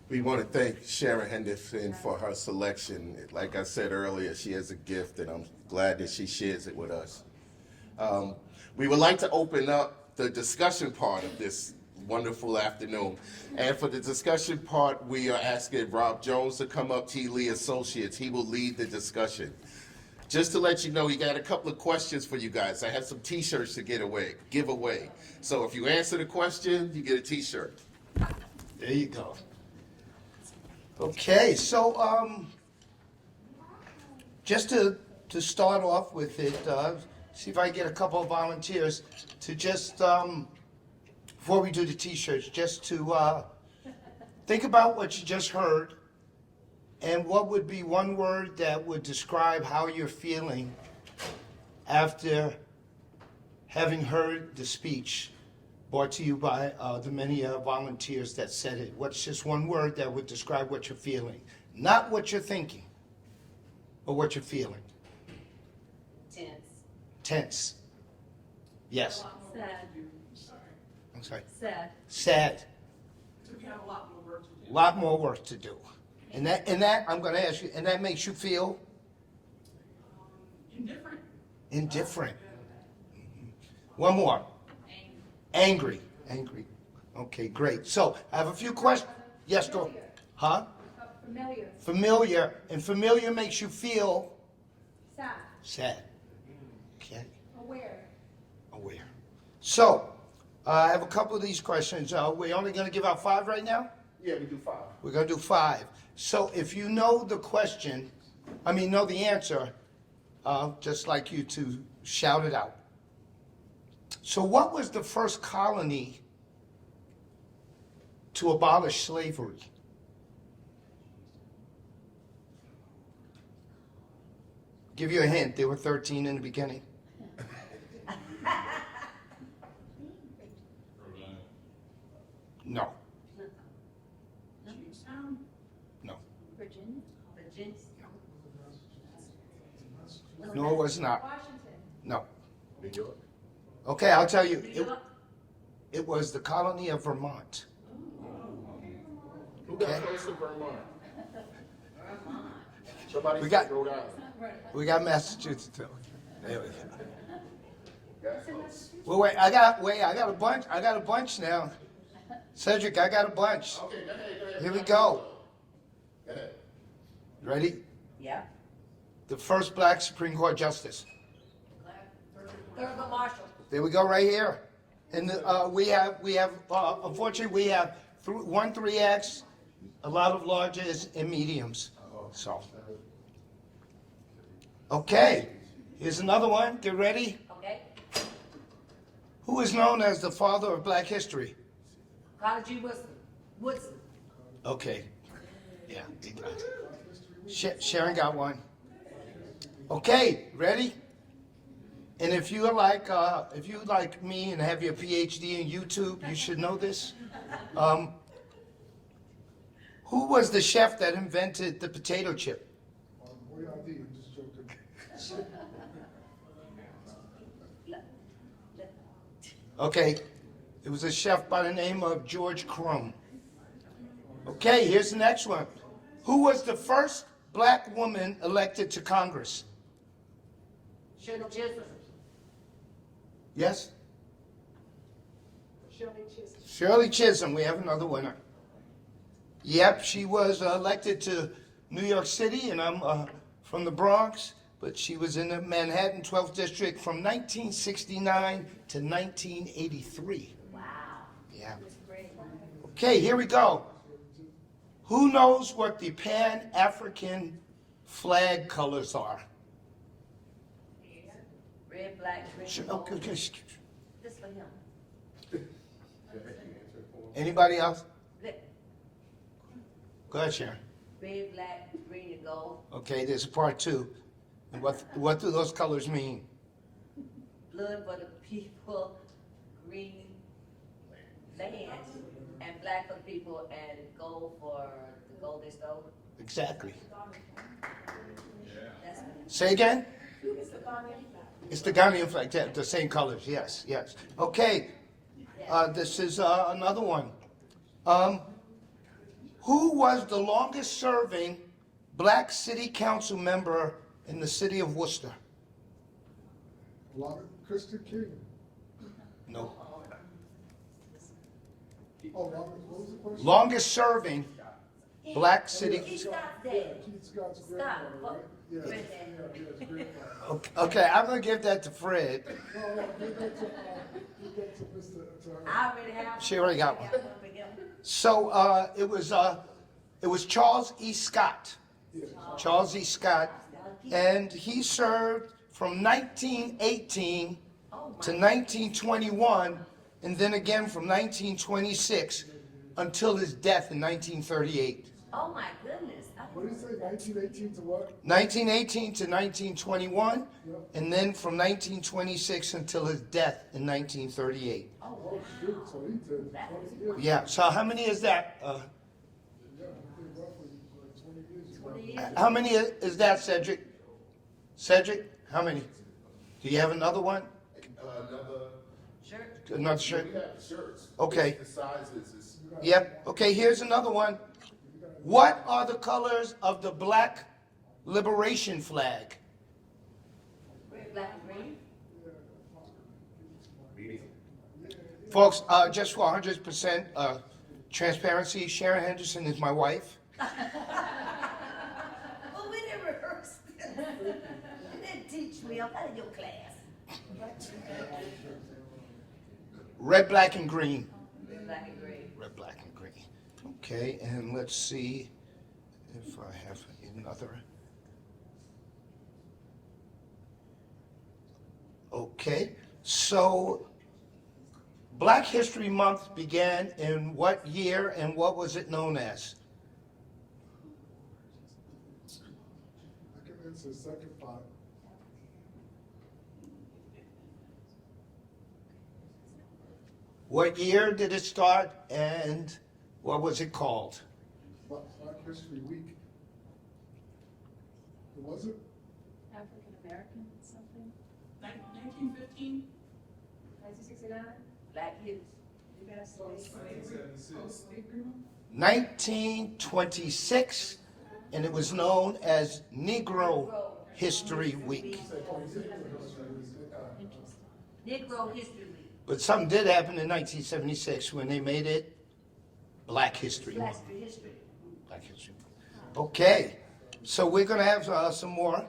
We want to thank Sharon Henderson for her selection. Like I said earlier, she has a gift, and I'm glad that she shares it with us. We would like to open up the discussion part of this wonderful afternoon. And for the discussion part, we are asking Rob Jones to come up, T. Lee Associates. He will lead the discussion. Just to let you know, he got a couple of questions for you guys. I have some T-shirts to give away. So if you answer the question, you get a T-shirt. There you go. Okay, so just to start off with it, see if I get a couple of volunteers to just, before we do the T-shirts, just to think about what you just heard and what would be one word that would describe how you're feeling after having heard the speech brought to you by the many volunteers that said it. What's just one word that would describe what you're feeling? Not what you're thinking, but what you're feeling. Tense. Tense. Yes. Sad. I'm sorry. Sad. Sad. We have a lot more work to do. A lot more work to do. And that I'm going to ask you, and that makes you feel Indifferent. indifferent. One more. Angry. Angry. Okay, great. So I have a few questions. Yes, go. Huh? Familiar. Familiar. And familiar makes you feel Sad. sad. Okay. Aware. Aware. So I have a couple of these questions. We're only going to give out 5 right now? Yeah, we do 5. We're going to do 5. So if you know the question, know the answer, just like you to shout it out. So what was the first colony to abolish slavery? Give you a hint. There were 13 in the beginning. No. No. Virginia? Virginia? No, it was not. Washington. No. New York. Okay, I'll tell you. New York? It was the colony of Vermont. Who got Okay. first in Vermont? Somebody We said got- Rhode Island. We got Massachusetts too. There we go. Got close. Well, I got a bunch now. Cedric, I got a bunch. Okay, go ahead. Here we go. Go ahead. Ready? Yeah. The first black Supreme Court justice. Thurgood Marshall. There we go, right here. And we have unfortunately we have 1 3X, a lot of larges and mediums. So. Okay, here's another one. Get ready. Okay. Who is known as the father of black history? Carter G. Woodson. Okay. Yeah. you got it. Sharon got one. Okay, ready? And if you like me and have your PhD in YouTube, you should know this. Who was the chef that invented the potato chip? I'm just joking. Okay, it was a chef by the name of George Crumb. Okay, here's the next one. Who was the first black woman elected to Congress? Shirley Chisholm. Yes? Shirley Chisholm. Shirley Chisholm, we have another winner. Yep, she was elected to New York City, and I'm from the Bronx, but she was in the Manhattan 12th District from 1969 to 1983. Wow. Yeah. That's great. Okay, here we go. Who knows what the Pan-African flag colors are? Red, black, green, Sure, gold. okay. This for him. Anybody else? Red, Go ahead, Sharon. black, green, and gold. Okay, there's a part 2. And what do those colors mean? Blood for the people, green land, and black for the people, and gold for the gold they stole. Exactly. That's Say again? It's the Ghanaian flag, the same colors, yes, yes. Okay, this is another one. Who was the longest serving black city council member in the city of Worcester? Robert Christian King. No. Oh, Robert, what was the question? Longest serving black city. Keith Scott's grandfather, right? Yeah, yeah, his grandfather. Okay, I'm gonna give that to Fred. No, give that to Mr. to I already have. She already got one. So it was Charles E. Scott. Charles E. Scott, and he served from 1918 to 1921, and then again from 1926 until his death in 1938. Oh my goodness. What did he say, 1918 to what? 1918 to 1921, and then from 1926 until his death in 1938. Oh, shoot, so he did 20 years. Yeah, so how many is that? Yeah, I think roughly like 20 years. How many is that, Cedric? Cedric, how many? Do you have another one? Another shirt? We have shirts. Okay. The sizes is. Yep. Okay, here's another one. What are the colors of the Black Liberation flag? Red, black, and green. Folks, just for 100% transparency, Sharon Henderson is my wife. Well, we didn't rehearse. You didn't teach me. I'm out of your class. Red, black, and green. Red, black, and green. Red, black, and green. Okay, and let's see if I have another. Okay, so Black History Month began in what year and what was it known as? I can answer the second part. What year did it start and what was it called? Black History Week. What was it? African American something? 1915? 1969? Black youth. 1926, and it was known as Negro History Week. Negro History Week. But something did happen in 1976 when they made it Black History Black Month. history. Black History Month. Okay, so we're going to have some more,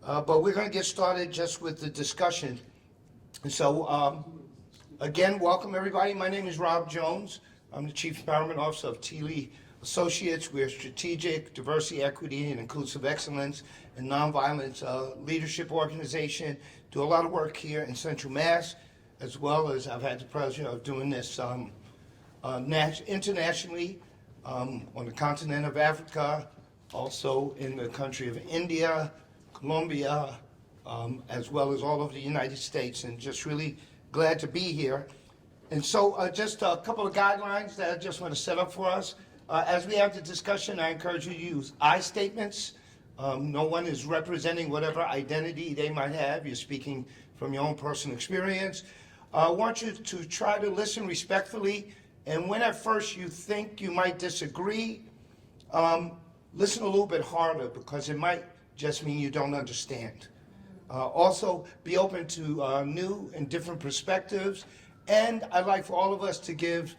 but we're going to get started just with the discussion. And so, again, welcome everybody. My name is Rob Jones. I'm the Chief Empowerment Officer of Teeley Associates. We're a strategic diversity, equity, and inclusive excellence and nonviolence leadership organization. Do a lot of work here in Central Mass, as well as I've had the pleasure of doing this internationally on the continent of Africa, also in the country of India, Colombia, as well as all over the United States, and just really glad to be here. And so just a couple of guidelines that I just want to set up for us. As we have the discussion, I encourage you to use I statements. No one is representing whatever identity they might have. You're speaking from your own personal experience. I want you to try to listen respectfully, and when at first you think you might disagree, listen a little bit harder, because it might just mean you don't understand. Also, be open to new and different perspectives, and I'd like for all of us to give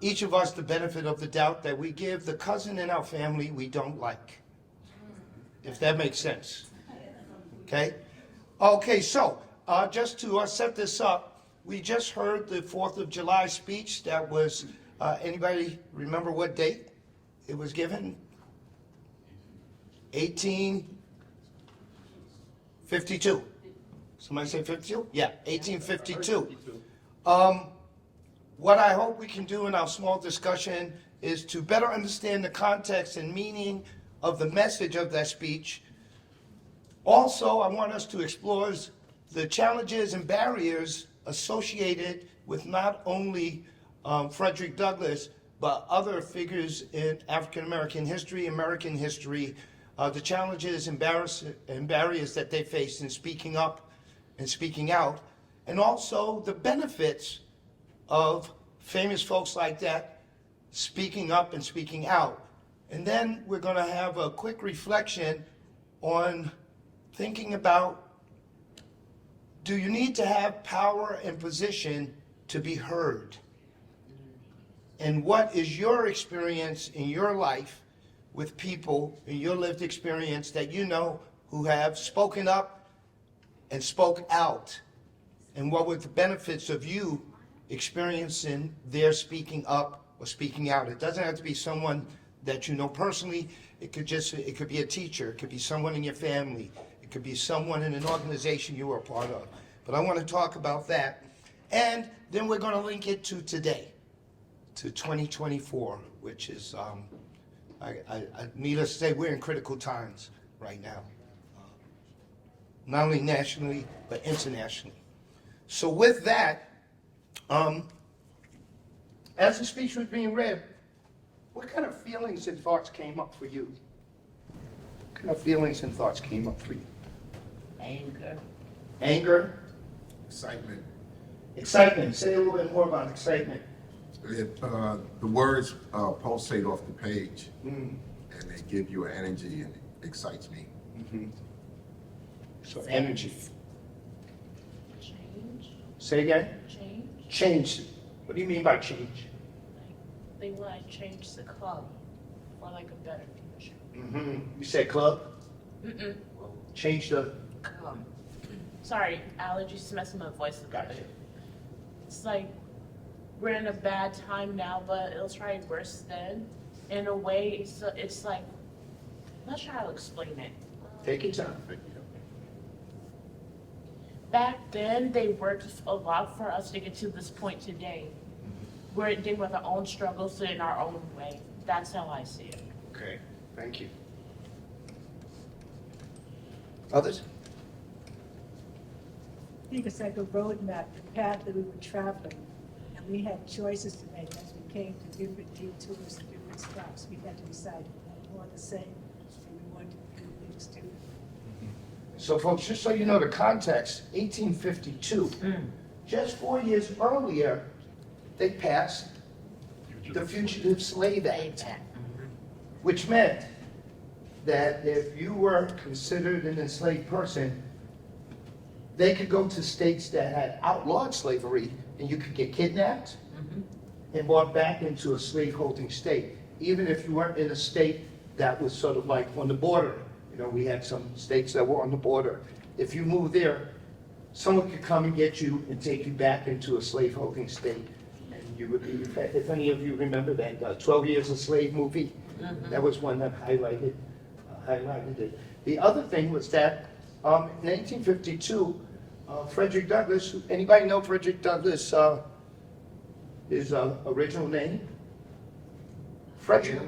each of us the benefit of the doubt that we give the cousin in our family we don't like, if that makes sense. Okay? Okay, so just to set this up, we just heard the 4th of July speech that was, anybody remember what date it was given? 1852. Somebody say 52? Yeah, 1852. What I hope we can do in our small discussion is to better understand the context and meaning of the message of that speech. Also, I want us to explore the challenges and barriers associated with not only Frederick Douglass, but other figures in African American history, the challenges and barriers that they faced in speaking up and speaking out, and also the benefits of famous folks like that speaking up and speaking out. And then we're going to have a quick reflection on thinking about, do you need to have power and position to be heard? And what is your experience in your life with people in your lived experience that you know who have spoken up and spoke out? And what were the benefits of you experiencing their speaking up or speaking out? It doesn't have to be someone that you know personally. It could be a teacher. It could be someone in your family. It could be someone in an organization you were a part of. But I want to talk about that. And then we're going to link it to today, to 2024, which is, I needless to say, we're in critical times right now. Not only nationally, but internationally. So with that, as the speech was being read, what kind of feelings and thoughts came up for you? What kind of feelings and thoughts came up for you? Anger. Anger? Excitement. Excitement. Say a little bit more about excitement. The words pulsate off the page, and they give you an energy, and it excites me. So energy. Change. Say again? Change. Change. What do you mean by change? They want to change the club for like a better future. You said club? Mm-mm. Change the... Club. Sorry, allergies messing my voice a little Gotcha. bit. It's like we're in a bad time now, but it was probably worse then. In a way, it's like, I'm not sure how to explain it. Take your time. Back then, they worked a lot for us to get to this point today. We're dealing with our own struggles in our own way. That's how I see it. Okay, thank you. Others? I think it's like a roadmap, the path that we were traveling, and we had choices to make as we came to different detours and different stops. We had to decide if we wanted more of the same, and we wanted to do things different. So folks, just so you know the context, 1852, just 4 years earlier, they passed the Fugitive Slave Act, which meant that if you were considered an enslaved person, they could go to states that had outlawed slavery, and you could get kidnapped and brought back into a slave-holding state, even if you weren't in a state that was sort of like on the border. You know, we had some states that were on the border. If you moved there, someone could come and get you and take you back into a slave-holding state. And you would be, if any of you remember that 12 Years a Slave movie, that was one that highlighted it. The other thing was that in 1852, Frederick Douglass, anybody know Frederick Douglass, his original name? Frederick,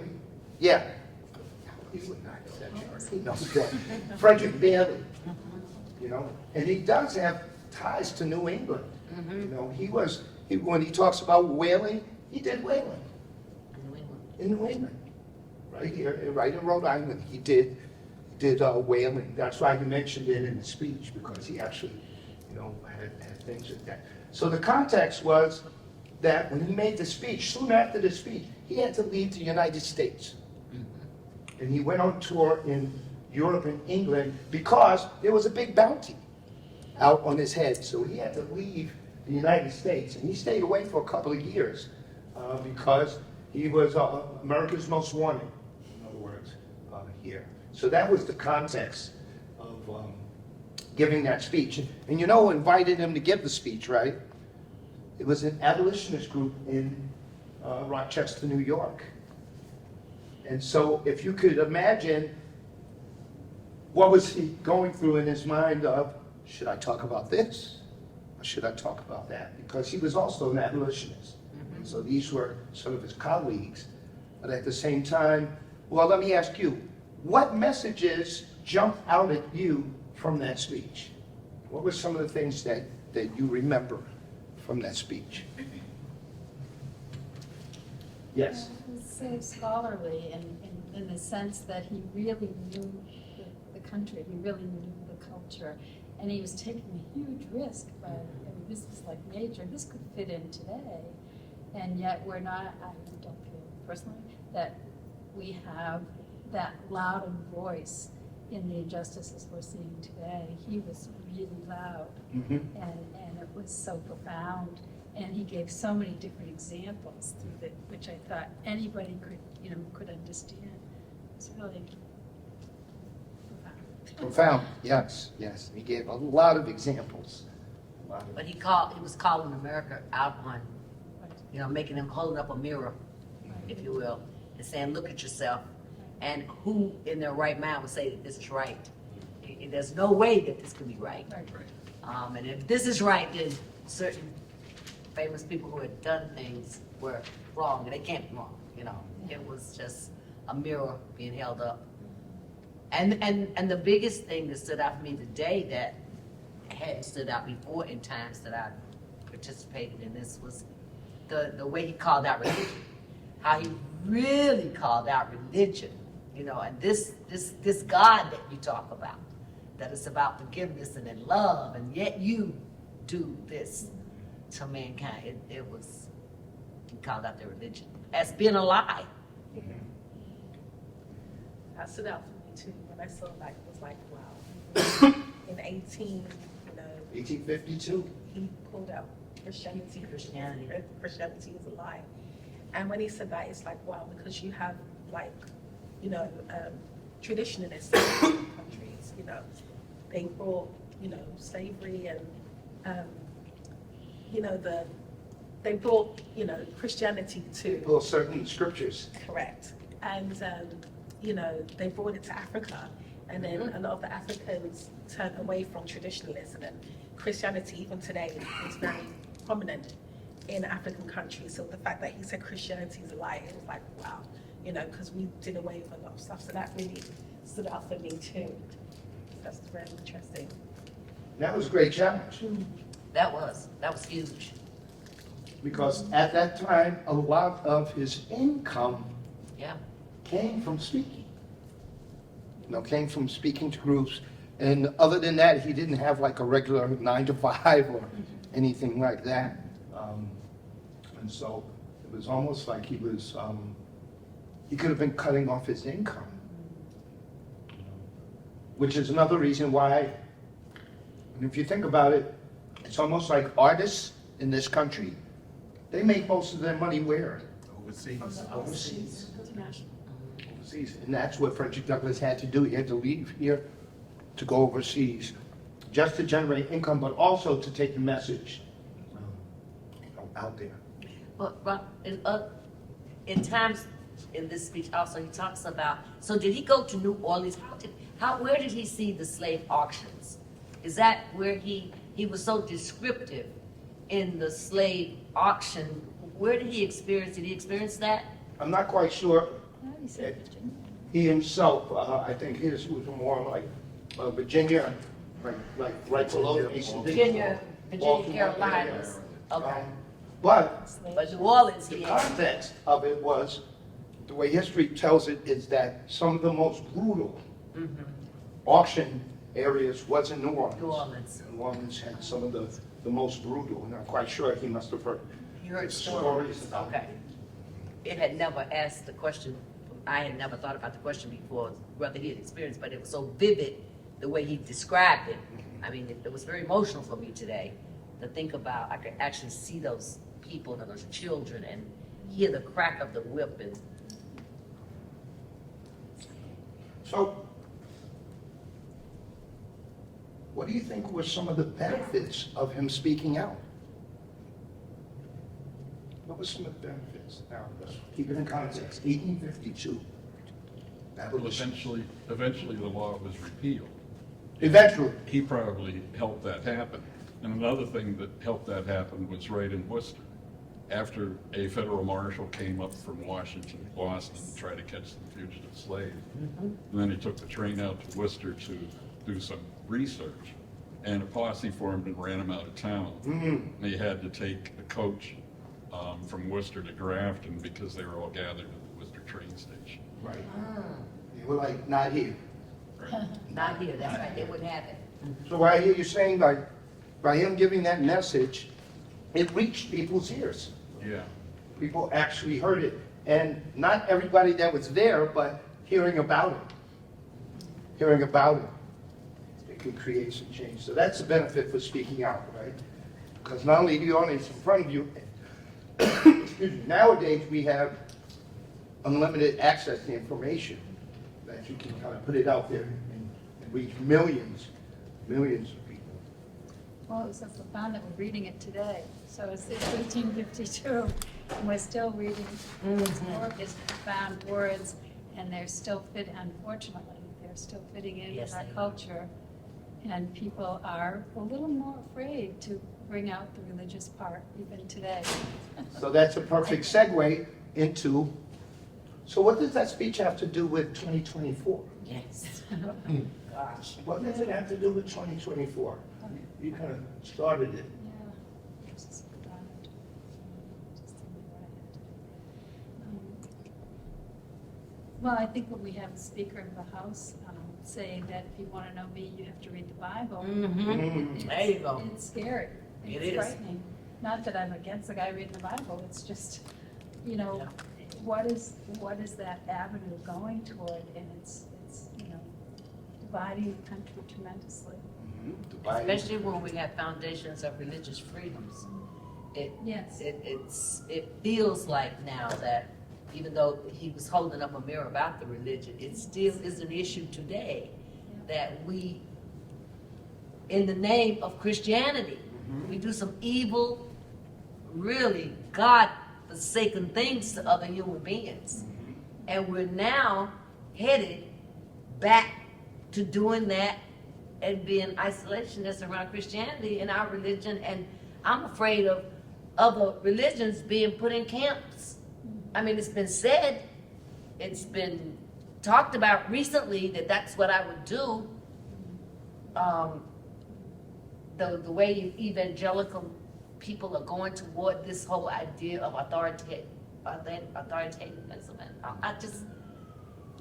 yeah. He would not know that. He knows that. Frederick Bailey, you know, and he does have ties to New England. You know, when he talks about whaling, he did whaling. In New England. Right here, right in Rhode Island, he did whaling. That's why he mentioned it in the speech, because he actually, you know, had things like that. So the context was that when he made the speech, soon after the speech, he had to leave the United States. And he went on tour in Europe and England because there was a big bounty out on his head. So he had to leave the United States. And he stayed away for a couple of years because he was America's most wanted, in other words, here. So that was the context of giving that speech. And you know who invited him to give the speech, right? It was an abolitionist group in Rochester, New York. And so if you could imagine, what was he going through in his mind of, should I talk about this or should I talk about that? Because he was also an abolitionist. And so these were sort of his colleagues. But at the same time, well, let me ask you, what messages jumped out at you from that speech? What were some of the things that you remember from that speech? Yes? He was so scholarly in the sense that he really knew the country, he really knew the culture, and he was taking a huge risk, but I mean, this was like major, this could fit in today, and yet we're not, I don't feel personally, that we have that louder voice in the injustices we're seeing today. He was really loud, and it was so profound. And he gave so many different examples through it, which I thought anybody could understand. It's really profound. Profound, yes, yes. He gave a lot of examples. But he was calling America out on, making them hold up a mirror, if you will, and saying, look at yourself. And who in their right mind would say that this is right? There's no way that this could be right. And if this is right, then certain famous people who had done things were wrong, and they can't be wrong, It was just a mirror being held up. And the biggest thing that stood out for me today that hadn't stood out before in times that I participated in this was the way he called out religion. How he really called out religion, and this God that you talk about, that is about forgiveness and in love, and yet you do this to mankind. He called out their religion as being a lie. That stood out for me too when I saw it was like, wow. In 1852. he pulled out Christianity is a lie. And when he said that, it's like, wow, because you have traditionalists in countries, they brought, slavery and, they brought, Christianity to. Well, certain scriptures. Correct. And, they brought it to Africa. And then a lot of the Africans turned away from traditionalism, and Christianity, even today, is very prominent in African countries. So the fact that he said Christianity is a lie, it was like, wow, because we did away with a lot of stuff. So that really stood out for me too. That's very interesting. That was a great challenge. That was huge. Because at that time, a lot of his income came from speaking. Came from speaking to groups. And other than that, he didn't have like a regular 9-to-5 or anything like that. And so it was almost like he could have been cutting off his income. Which is another reason why, and if you think about it, it's almost like artists in this country, they make most of their money where? Overseas. Overseas. And that's what Frederick Douglass had to do. He had to leave here to go overseas, just to generate income, but also to take the message out there. But in times in this speech also, he talks about, so did he go to New Orleans? Where did he see the slave auctions? Is that where he was so descriptive in the slave auction? Where did he experience that? I'm not quite sure. He himself, I think his was more like Virginia, like right below the Virginia, Carolinas. Okay. But New Orleans, the context of it was, the way history tells it, is that some of the most brutal auction areas was in New Orleans. New Orleans had some of the most brutal, and I'm quite sure he must have heard. You heard stories. Okay. It had never asked the question. I had never thought about the question before, whether he had experienced, but it was so vivid the way he described it. I mean, it was very emotional for me today to think about. I could actually see those people and those children and hear the crack of the whip. And so, what do you think were some of the benefits of him speaking out? What were some of the benefits? Now, let's keep it in context. 1852. Well, eventually the law was repealed. Eventually. He probably helped that happen. And another thing that helped that happen was right in Worcester. After a federal marshal came up from Washington, Boston, to try to catch the fugitive slaves. And then he took the train out to Worcester to do some research. And a posse formed and ran him out of town. And he had to take a coach from Worcester to Grafton because they were all gathered at the Worcester train station. Right. They were like, not here. not here, that's right, they wouldn't have it. So I hear you saying, like, by him giving that message, it reached people's ears. Yeah. People actually heard it. And not everybody that was there, but hearing about it. Hearing about it. It can create some change. So that's the benefit for speaking out, right? Because not only the audience in front of you, excuse me, nowadays we have unlimited access to information that you can kind of put it out there and reach millions of people. Well, it's so profound that we're reading it today. So it's 1552, and we're still reading his profound words, and they're still unfortunately, they're still fitting in with our culture. And people are a little more afraid to bring out the religious part, even today. So that's a perfect segue into, so what does that speech have to do with 2024? Yes. Gosh, what does it have to do with 2024? You kind of started it. Yeah. Just profound. Just tell me what I had to do. Well, I think when we have a speaker of the House saying that if you want to know me, you have to read the Bible. There you go. It's scary. It It's is. frightening. Not that I'm against the guy reading the Bible. It's just, you know, what is that avenue going toward? And it's dividing the country tremendously. Especially when we have foundations of religious freedoms. It feels like now that even though he was holding up a mirror about the religion, it still is an issue today that we, in the name of Christianity, we do some evil, really God-forsaken things to other human beings. And we're now headed back to doing that and being isolationist around Christianity and our religion. And I'm afraid of other religions being put in camps. I mean, it's been said, it's been talked about recently that that's what I would do. The way evangelical people are going toward this whole idea of authoritarianism,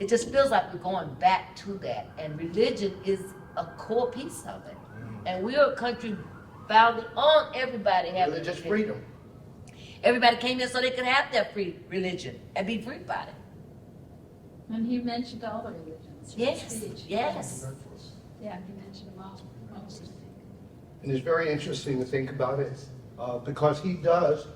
it just feels like we're going back to that. And religion is a core piece of it. And we're a country founded on everybody having Religious freedom. Everybody came here so they could have their free religion and be free about it. And he mentioned all the religions. in his Yes, speech. yes. Yeah, he mentioned them all. Most, I think. And it's very interesting to think about it because he does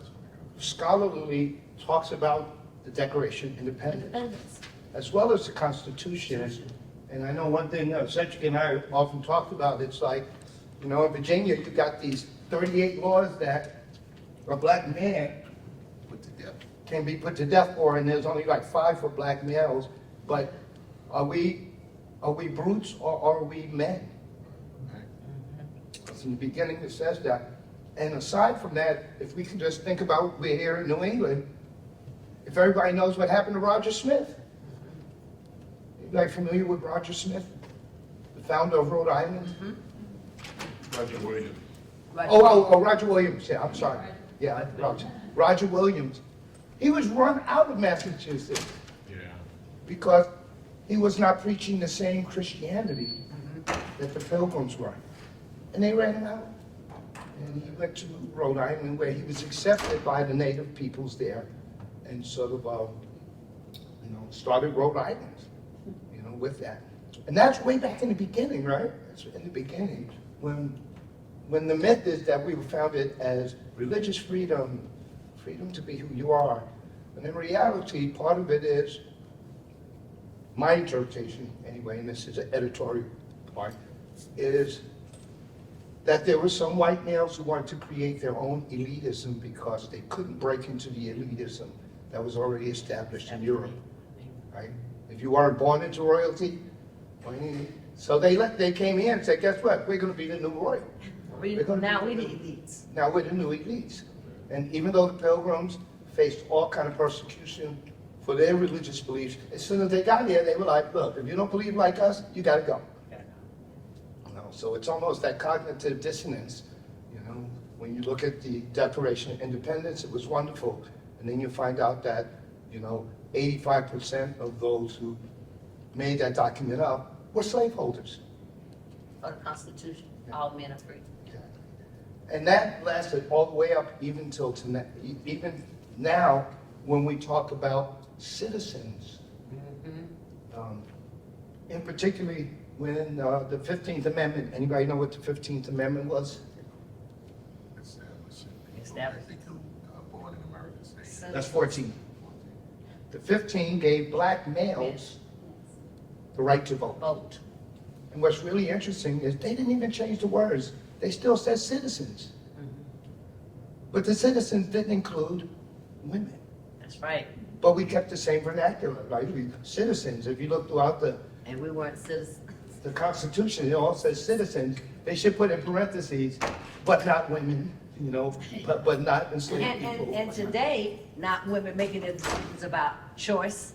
scholarly talks about the Declaration of Independence as well as the Constitution. And I know one thing Cedric and I often talked about, it's like, you know, in Virginia, you got these 38 laws that a black man can be put to death for, and there's only like 5 for black males. But are we brutes or are we men? Because in the beginning it says that. And aside from that, if we can just think about we're here in New England, if everybody knows what happened to Roger Smith. Anybody familiar with Roger Smith, the founder of Rhode Island? Roger Williams. Roger Williams. Yeah, I'm sorry. Yeah, Roger Williams. He was run out of Massachusetts because he was not preaching the same Christianity that the Pilgrims were. And they ran him out. And he went to Rhode Island where he was accepted by the native peoples there and sort of, started Rhode Island, with that. And that's way back in the beginning, right? That's in the beginning when the myth is that we were founded as religious freedom, freedom to be who you are. And in reality, part of it is, my interpretation anyway, and this is an editorial part, is that there were some white males who wanted to create their own elitism because they couldn't break into the elitism that was already established in Europe, right? If you weren't born into royalty, so they came here and said, guess what? We're going to be the new royal. Now we're the elites. Now we're the new elites. And even though the Pilgrims faced all kind of persecution for their religious beliefs, as soon as they got here, they were like, look, if you don't believe like us, you got to go. So it's almost that cognitive dissonance. When you look at the Declaration of Independence, it was wonderful. And then you find out that, 85% of those who made that document up were slaveholders. Or the Constitution, all men are free. And that lasted all the way up even till even now, when we talk about citizens. In particularly when the 15th Amendment, anybody know what the 15th Amendment was? Born in American States. That's 14. The 15 gave black males the right to vote. And what's really interesting is they didn't even change the words. They still said citizens. But the citizens didn't include women. That's right. But we kept the same vernacular, right? Citizens, if you look throughout And we weren't citizens. the Constitution, it all says citizens. They should put in parentheses, but not women, you know, but not enslaved people. And today, not women making their decisions about choice,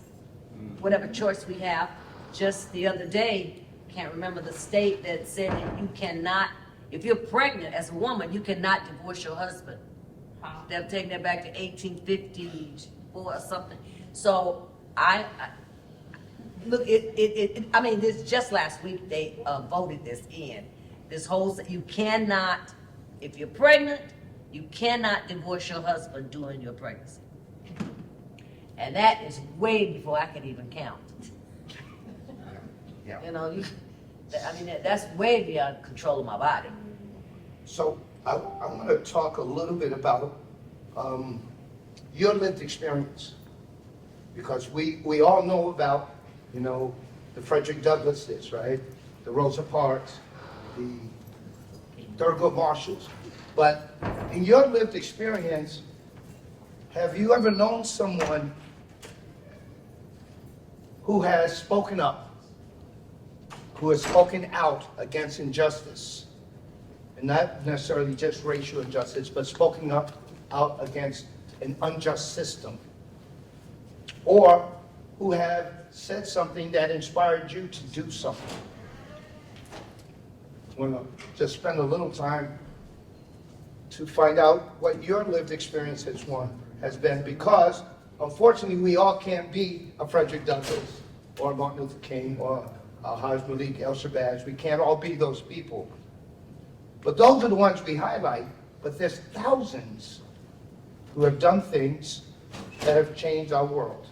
whatever choice we have. Just the other day, can't remember the state that said that you cannot, if you're pregnant as a woman, you cannot divorce your husband. They're taking that back to 1854 or something. So look, I mean, this just last week they voted this in. This whole, you cannot, if you're pregnant, you cannot divorce your husband during your pregnancy. And that is way before I could even count. Yeah. You know, I mean, that's way beyond control of my body. So I want to talk a little bit about your lived experience, because we all know about, you know, the Frederick Douglasses, right? The Rosa Parks, the Thurgood Marshalls. But in your lived experience, have you ever known someone who has spoken up, who has spoken out against injustice? And not necessarily just racial injustice, but spoken up out against an unjust system? Or who have said something that inspired you to do something? I want to just spend a little time to find out what your lived experience has been, because unfortunately we all can't be a Frederick Douglass or Martin Luther King or Haj Malik, El Shabazz. We can't all be those people. But those are the ones we highlight. But there's thousands who have done things that have changed our world.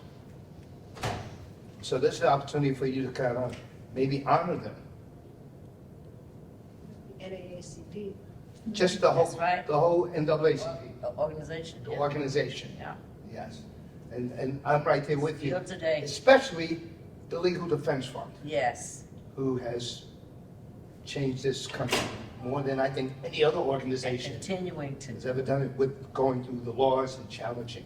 So this is an opportunity for you to kind of maybe honor them. NAACP. Just the whole, That's right. the whole NAACP, Organization. the organization. Yeah. Yes. And I'm right there with you. Still today. Especially the Legal Defense Fund, Yes. who has changed this country more than I think any other organization Continuing to. has ever done it, with going through the laws and challenging.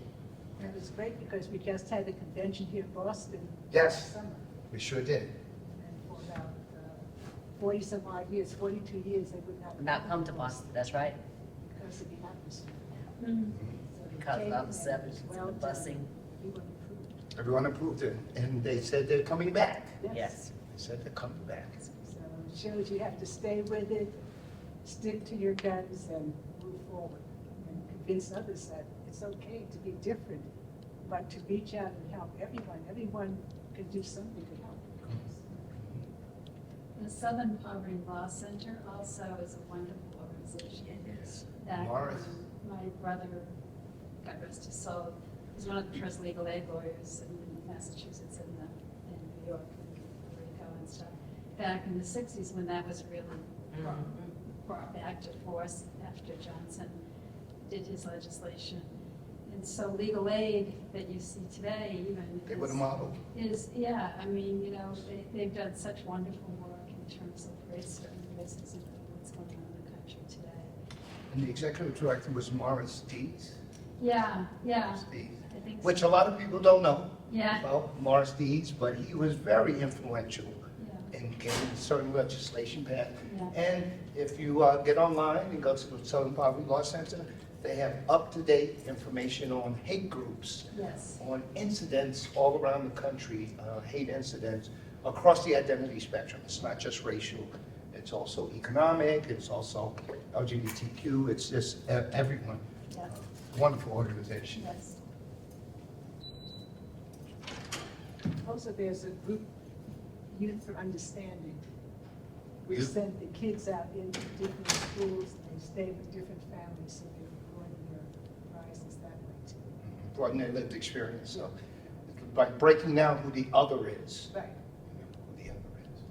And it was great because we just had the convention here in Boston Yes. last summer. We sure did. And for about 40 some odd years, 42 years, they would Not come to Boston, that's right. because of the atmosphere. Because of the sevens, Well the done. busing. Everyone approved. Everyone approved it, and they said they're coming back. Yes. They said they're coming back. So it shows you have to stay with it, stick to your guns, and move forward. And convince others that it's okay to be different, but to reach out and help everyone. Everyone can do something to help. The Southern Poverty Law Center also is a wonderful organization. That Morris. my brother, God rest his soul, was one of the first legal aid lawyers in Massachusetts and in New York and Puerto Rico and stuff. Back in the 60s when that was really brought back to force after Johnson did his legislation. And so legal aid that you see today even They were the model. yeah, I mean, you know, they've done such wonderful work in terms of racism and what's going on in the country today. And the executive director was Morris Dees. Yeah, Dees. I think so. Which a lot of people don't know Yeah. about Morris Dees, but he was very influential Yeah. in getting certain legislation passed. Yeah. And if you get online and go to the Southern Poverty Law Center, they have up-to-date information on hate groups, Yes. on incidents all around the country, hate incidents across the identity spectrum. It's not just racial, it's also economic, it's also LGBTQ, it's just everyone. Yeah. Wonderful organization. Yes. Also, there's a group, Youth for Understanding. We Youth- send the kids out into different schools, and they stay with different families, so they're growing their horizons that way too. brought in their lived experience. So by breaking down who the other is. Right. Who the other is.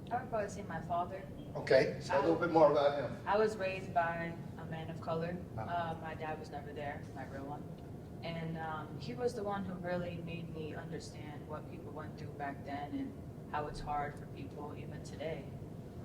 I would probably say my father. Okay, so a little bit more about him. I was raised by a man of color. My dad was never there, my real one. And he was the one who really made me understand what people went through back then and how it's hard for people even today.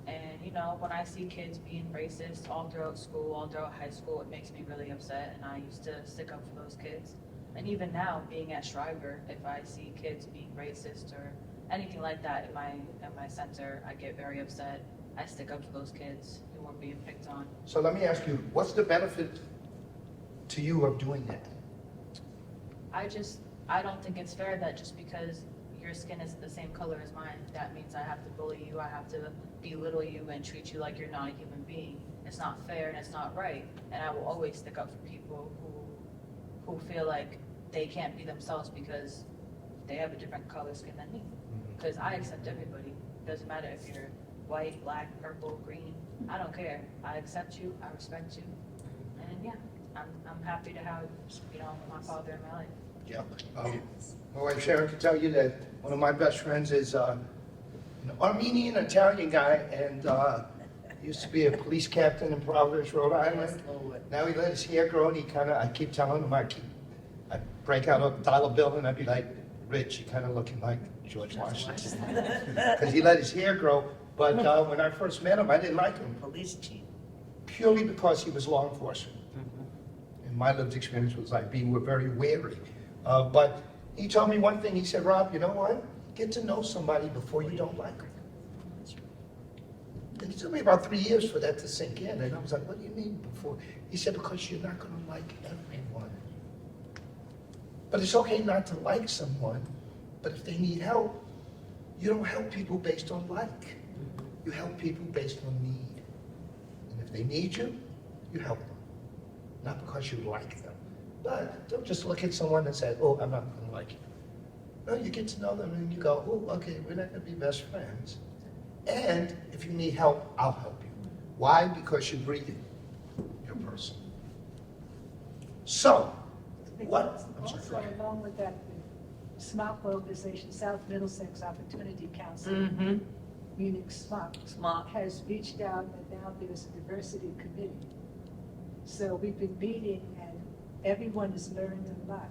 And you know, when I see kids being racist all throughout school, all throughout high school, it makes me really upset. And I used to stick up for those kids. And even now, being at Schreiber, if I see kids being racist or anything like that in my center, I get very upset. I stick up for those kids who are being picked on. So let me ask you, what's the benefit to you of doing that? I don't think it's fair that just because your skin is the same color as mine, that means I have to bully you, I have to belittle you and treat you like you're not a human being. It's not fair and it's not right. And I will always stick up for people who feel like they can't be themselves because they have a different color skin than me. Because I accept everybody. It doesn't matter if you're white, black, purple, green. I don't care. I accept you. I respect you. And yeah, I'm happy to have, you know, my father in my life. Yeah. My wife Sharon can tell you that one of my best friends is an Armenian Italian guy, and used to be a police captain in Providence, Rhode Island. Now he let his hair grow, and I keep telling him, I break out a dollar bill, and I'd be like, Rich, you're kind of looking like George Washington. Because he let his hair grow. But when I first met him, I didn't like him. Police chief. Purely because he was law enforcement. And my lived experience was like we were very wary. But he told me one thing. He said, Rob, you know what? Get to know somebody before you don't like them. And it took me about 3 years for that to sink in. And I was like, what do you mean before? He said, because you're not going to like everyone. But it's okay not to like someone. But if they need help, you don't help people based on like. You help people based on need. And if they need you, you help them. Not because you like them. But don't just look at someone and say, oh, I'm not going to like you. No, you get to know them and you go, oh, okay, we're not going to be best friends. And if you need help, I'll help you. Why? Because you're breathing. You're a person. So, what? Also, along with that, the SMOC organization, South Middlesex Opportunity Council, meaning SMOC, has reached out, and now there's a diversity committee. So we've been meeting, and everyone has learned a lot.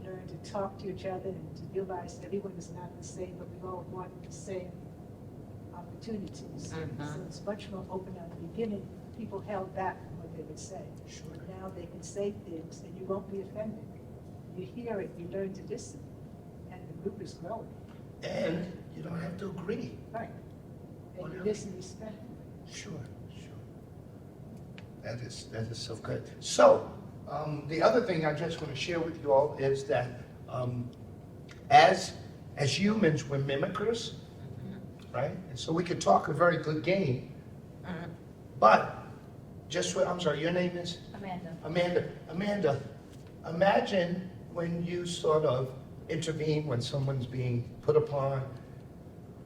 Learned to talk to each other and to realize everyone is not the same, but we all want the same opportunities. So it's much more open at the beginning. People held back from what they would say. Sure. But now they can say things, and you won't be offended. You hear it, you learn to listen, and the group is growing. And you don't have to agree. Right. And you listen respectfully. Sure. That is so good. So, the other thing I just want to share with you all is that as humans, we're mimickers, right? And so we could talk a very good game, but I'm sorry, your name is? Amanda, imagine when you sort of intervene when someone's being put upon.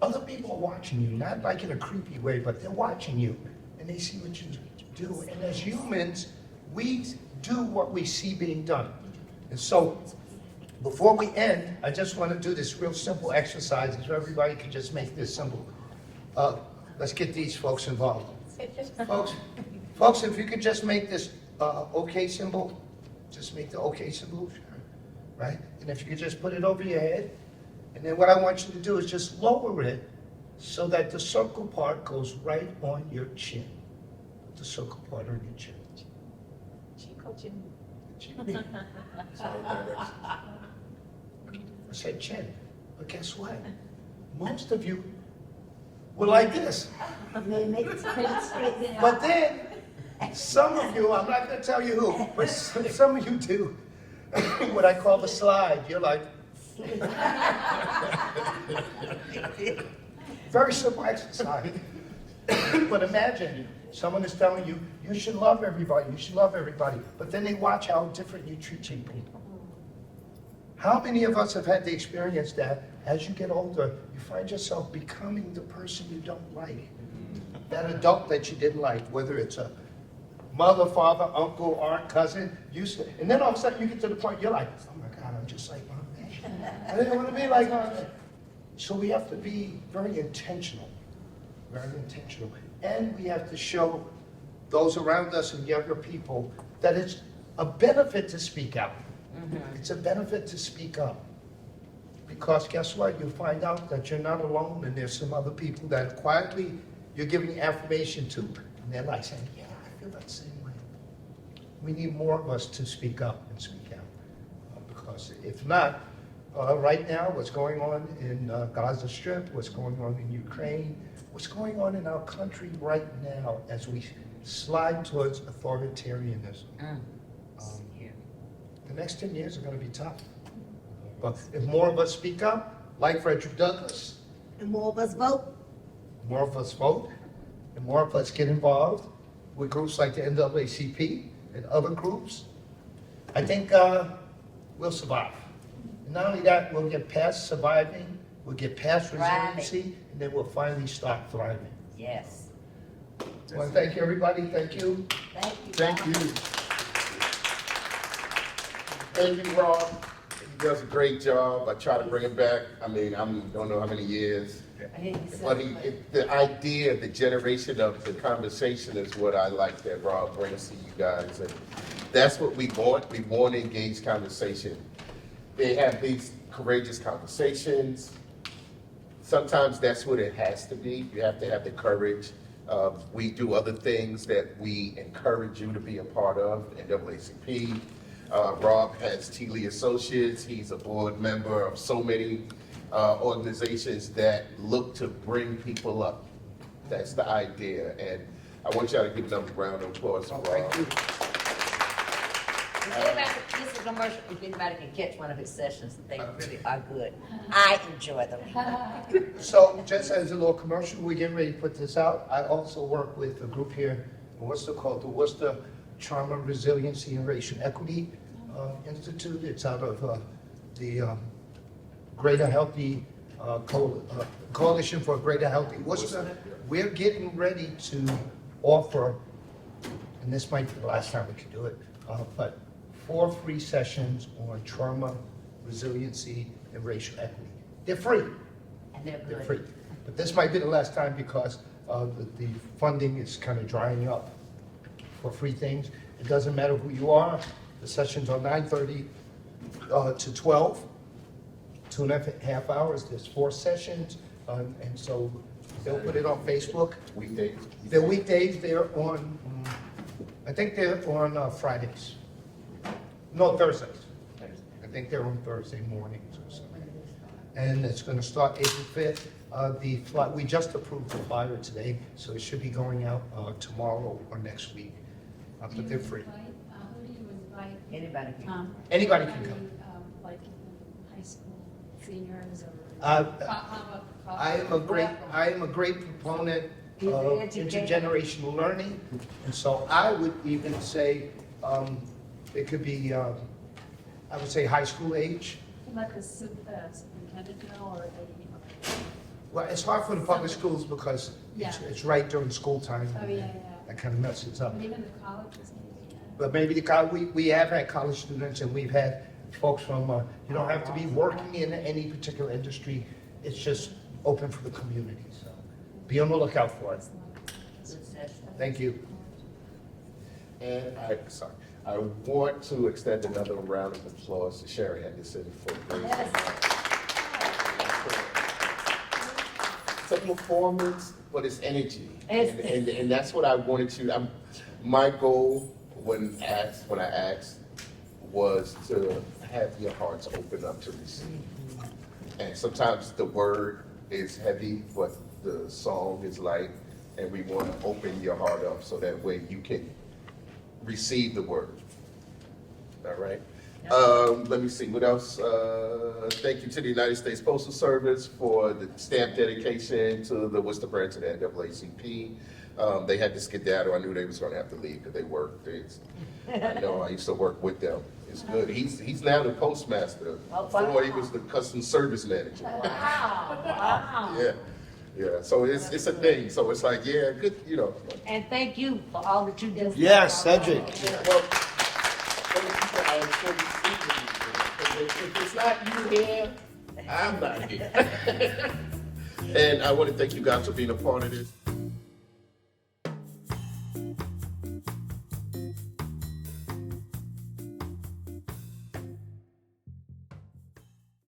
Other people are watching you, not like in a creepy way, but they're watching you, and they see what you do. And as humans, we do what we see being done. And so, before we end, I just want to do this real simple exercise so everybody can just make this simple. Let's get these folks involved. Folks, if you could just make this OK symbol, just make the OK symbol, right? And if you could just put it over your head, and then what I want you to do is just lower it so that the circle part goes right on your chin. The circle part on your chin. I said chin, but guess what? Most of you were like this. But then, some of you, I'm not going to tell you who, but some of you do what I call the slide. You're like, very simple exercise. But imagine someone is telling you, you should love everybody, but then they watch how different you treat people. How many of us have had the experience that as you get older, you find yourself becoming the person you don't like? That adult that you didn't like, whether it's a mother, father, uncle, aunt, cousin, and then all of a sudden you get to the point, you're like, oh my God, I'm just like Mom May. I didn't want to be like Mom May. So we have to be very intentional, and we have to show those around us and younger people that it's a benefit to speak out. It's a benefit to speak up. Because guess what? You'll find out that you're not alone and there's some other people that quietly you're giving affirmation to. And they're like saying, yeah, I feel that same way. We need more of us to speak up and speak out. Because if not, right now, what's going on in Gaza Strip, what's going on in Ukraine, what's going on in our country right now as we slide towards authoritarianism. The next 10 years are going to be tough. But if more of us speak up, like Frederick Douglass, And more of us vote. more of us vote, and more of us get involved with groups like the NAACP and other groups, I think we'll survive. And not only that, we'll get past surviving, we'll get past resiliency, and then we'll finally start thriving. Yes. I want to thank everybody. Thank you. Thank you. Thank you. Thank you, Rob. He does a great job. I try to bring him back. I mean, I don't know how many years. But the idea, the generation of the conversation is what I like that Rob brings to you guys. And that's what we want. We want to engage conversation. They have these courageous conversations. Sometimes that's what it has to be. You have to have the courage. We do other things that we encourage you to be a part of, NAACP. Rob has Teeley Associates. He's a board member of so many organizations that look to bring people up. That's the idea. And I want y'all to give another round of applause for Rob. Thank you. This is a commercial, if anybody can catch one of his sessions, they really are good. I enjoy them. So just as a little commercial, we're getting ready to put this out. I also work with a group here in Worcester called the Worcester Trauma, Resiliency, and Racial Equity Institute. It's out of the Greater Healthy Coalition for a Greater Healthy Worcester. We're getting ready to offer, and this might be the last time we can do it, but 4 free sessions on trauma, resiliency, and racial equity. They're free. And they're They're good. free. But this might be the last time because the funding is kind of drying up for free things. It doesn't matter who you are. The sessions are 9:30 to 12, 2.5 hours. There's 4 sessions, and so they'll put it on Facebook. Weekdays. They're weekdays. They're on, I think they're on Fridays. No, Thursdays. I think they're on Thursday mornings or something. And it's going to start April 5th. We just approved the flyer today, so it should be going out tomorrow or next week. But they're free. Who do you invite? Anybody can. Anybody can come. Like high school seniors or? I am a great proponent of intergenerational learning, and so I would even say it could be, I would say high school age. Let the superintendent know or the. Well, it's hard for the public schools because it's right during school time. Oh, yeah. That kind of messes up. But even the colleges maybe. But maybe we have had college students and we've had folks from, you don't have to be working in any particular industry. It's just open for the community, so be on the lookout for it. Thank you. And I want to extend another round of applause to Sherry Henderson for bringing It's a performance, but it's energy. And that's what I wanted to, my goal when I asked was to have your hearts open up to receive. And sometimes the word is heavy, but the song is light, and we want to open your heart up so that way you can receive the word. All right? Let me see, what else? Thank you to the United States Postal Service for the stamp dedication to the Worcester branch of the NAACP. They had to skedaddle. I knew they was going to have to leave because they worked. I know, I used to work with them. It's good. He's now the postmaster. Before he was the customer service manager. Wow. Yeah. Yeah, so it's a thing. So it's like, yeah, good, you know. And thank you for all that you do. Yes, Cedric. Well, thank you guys for receiving me. If it's not you here, I'm not here. And I want to thank you guys for being a part of this.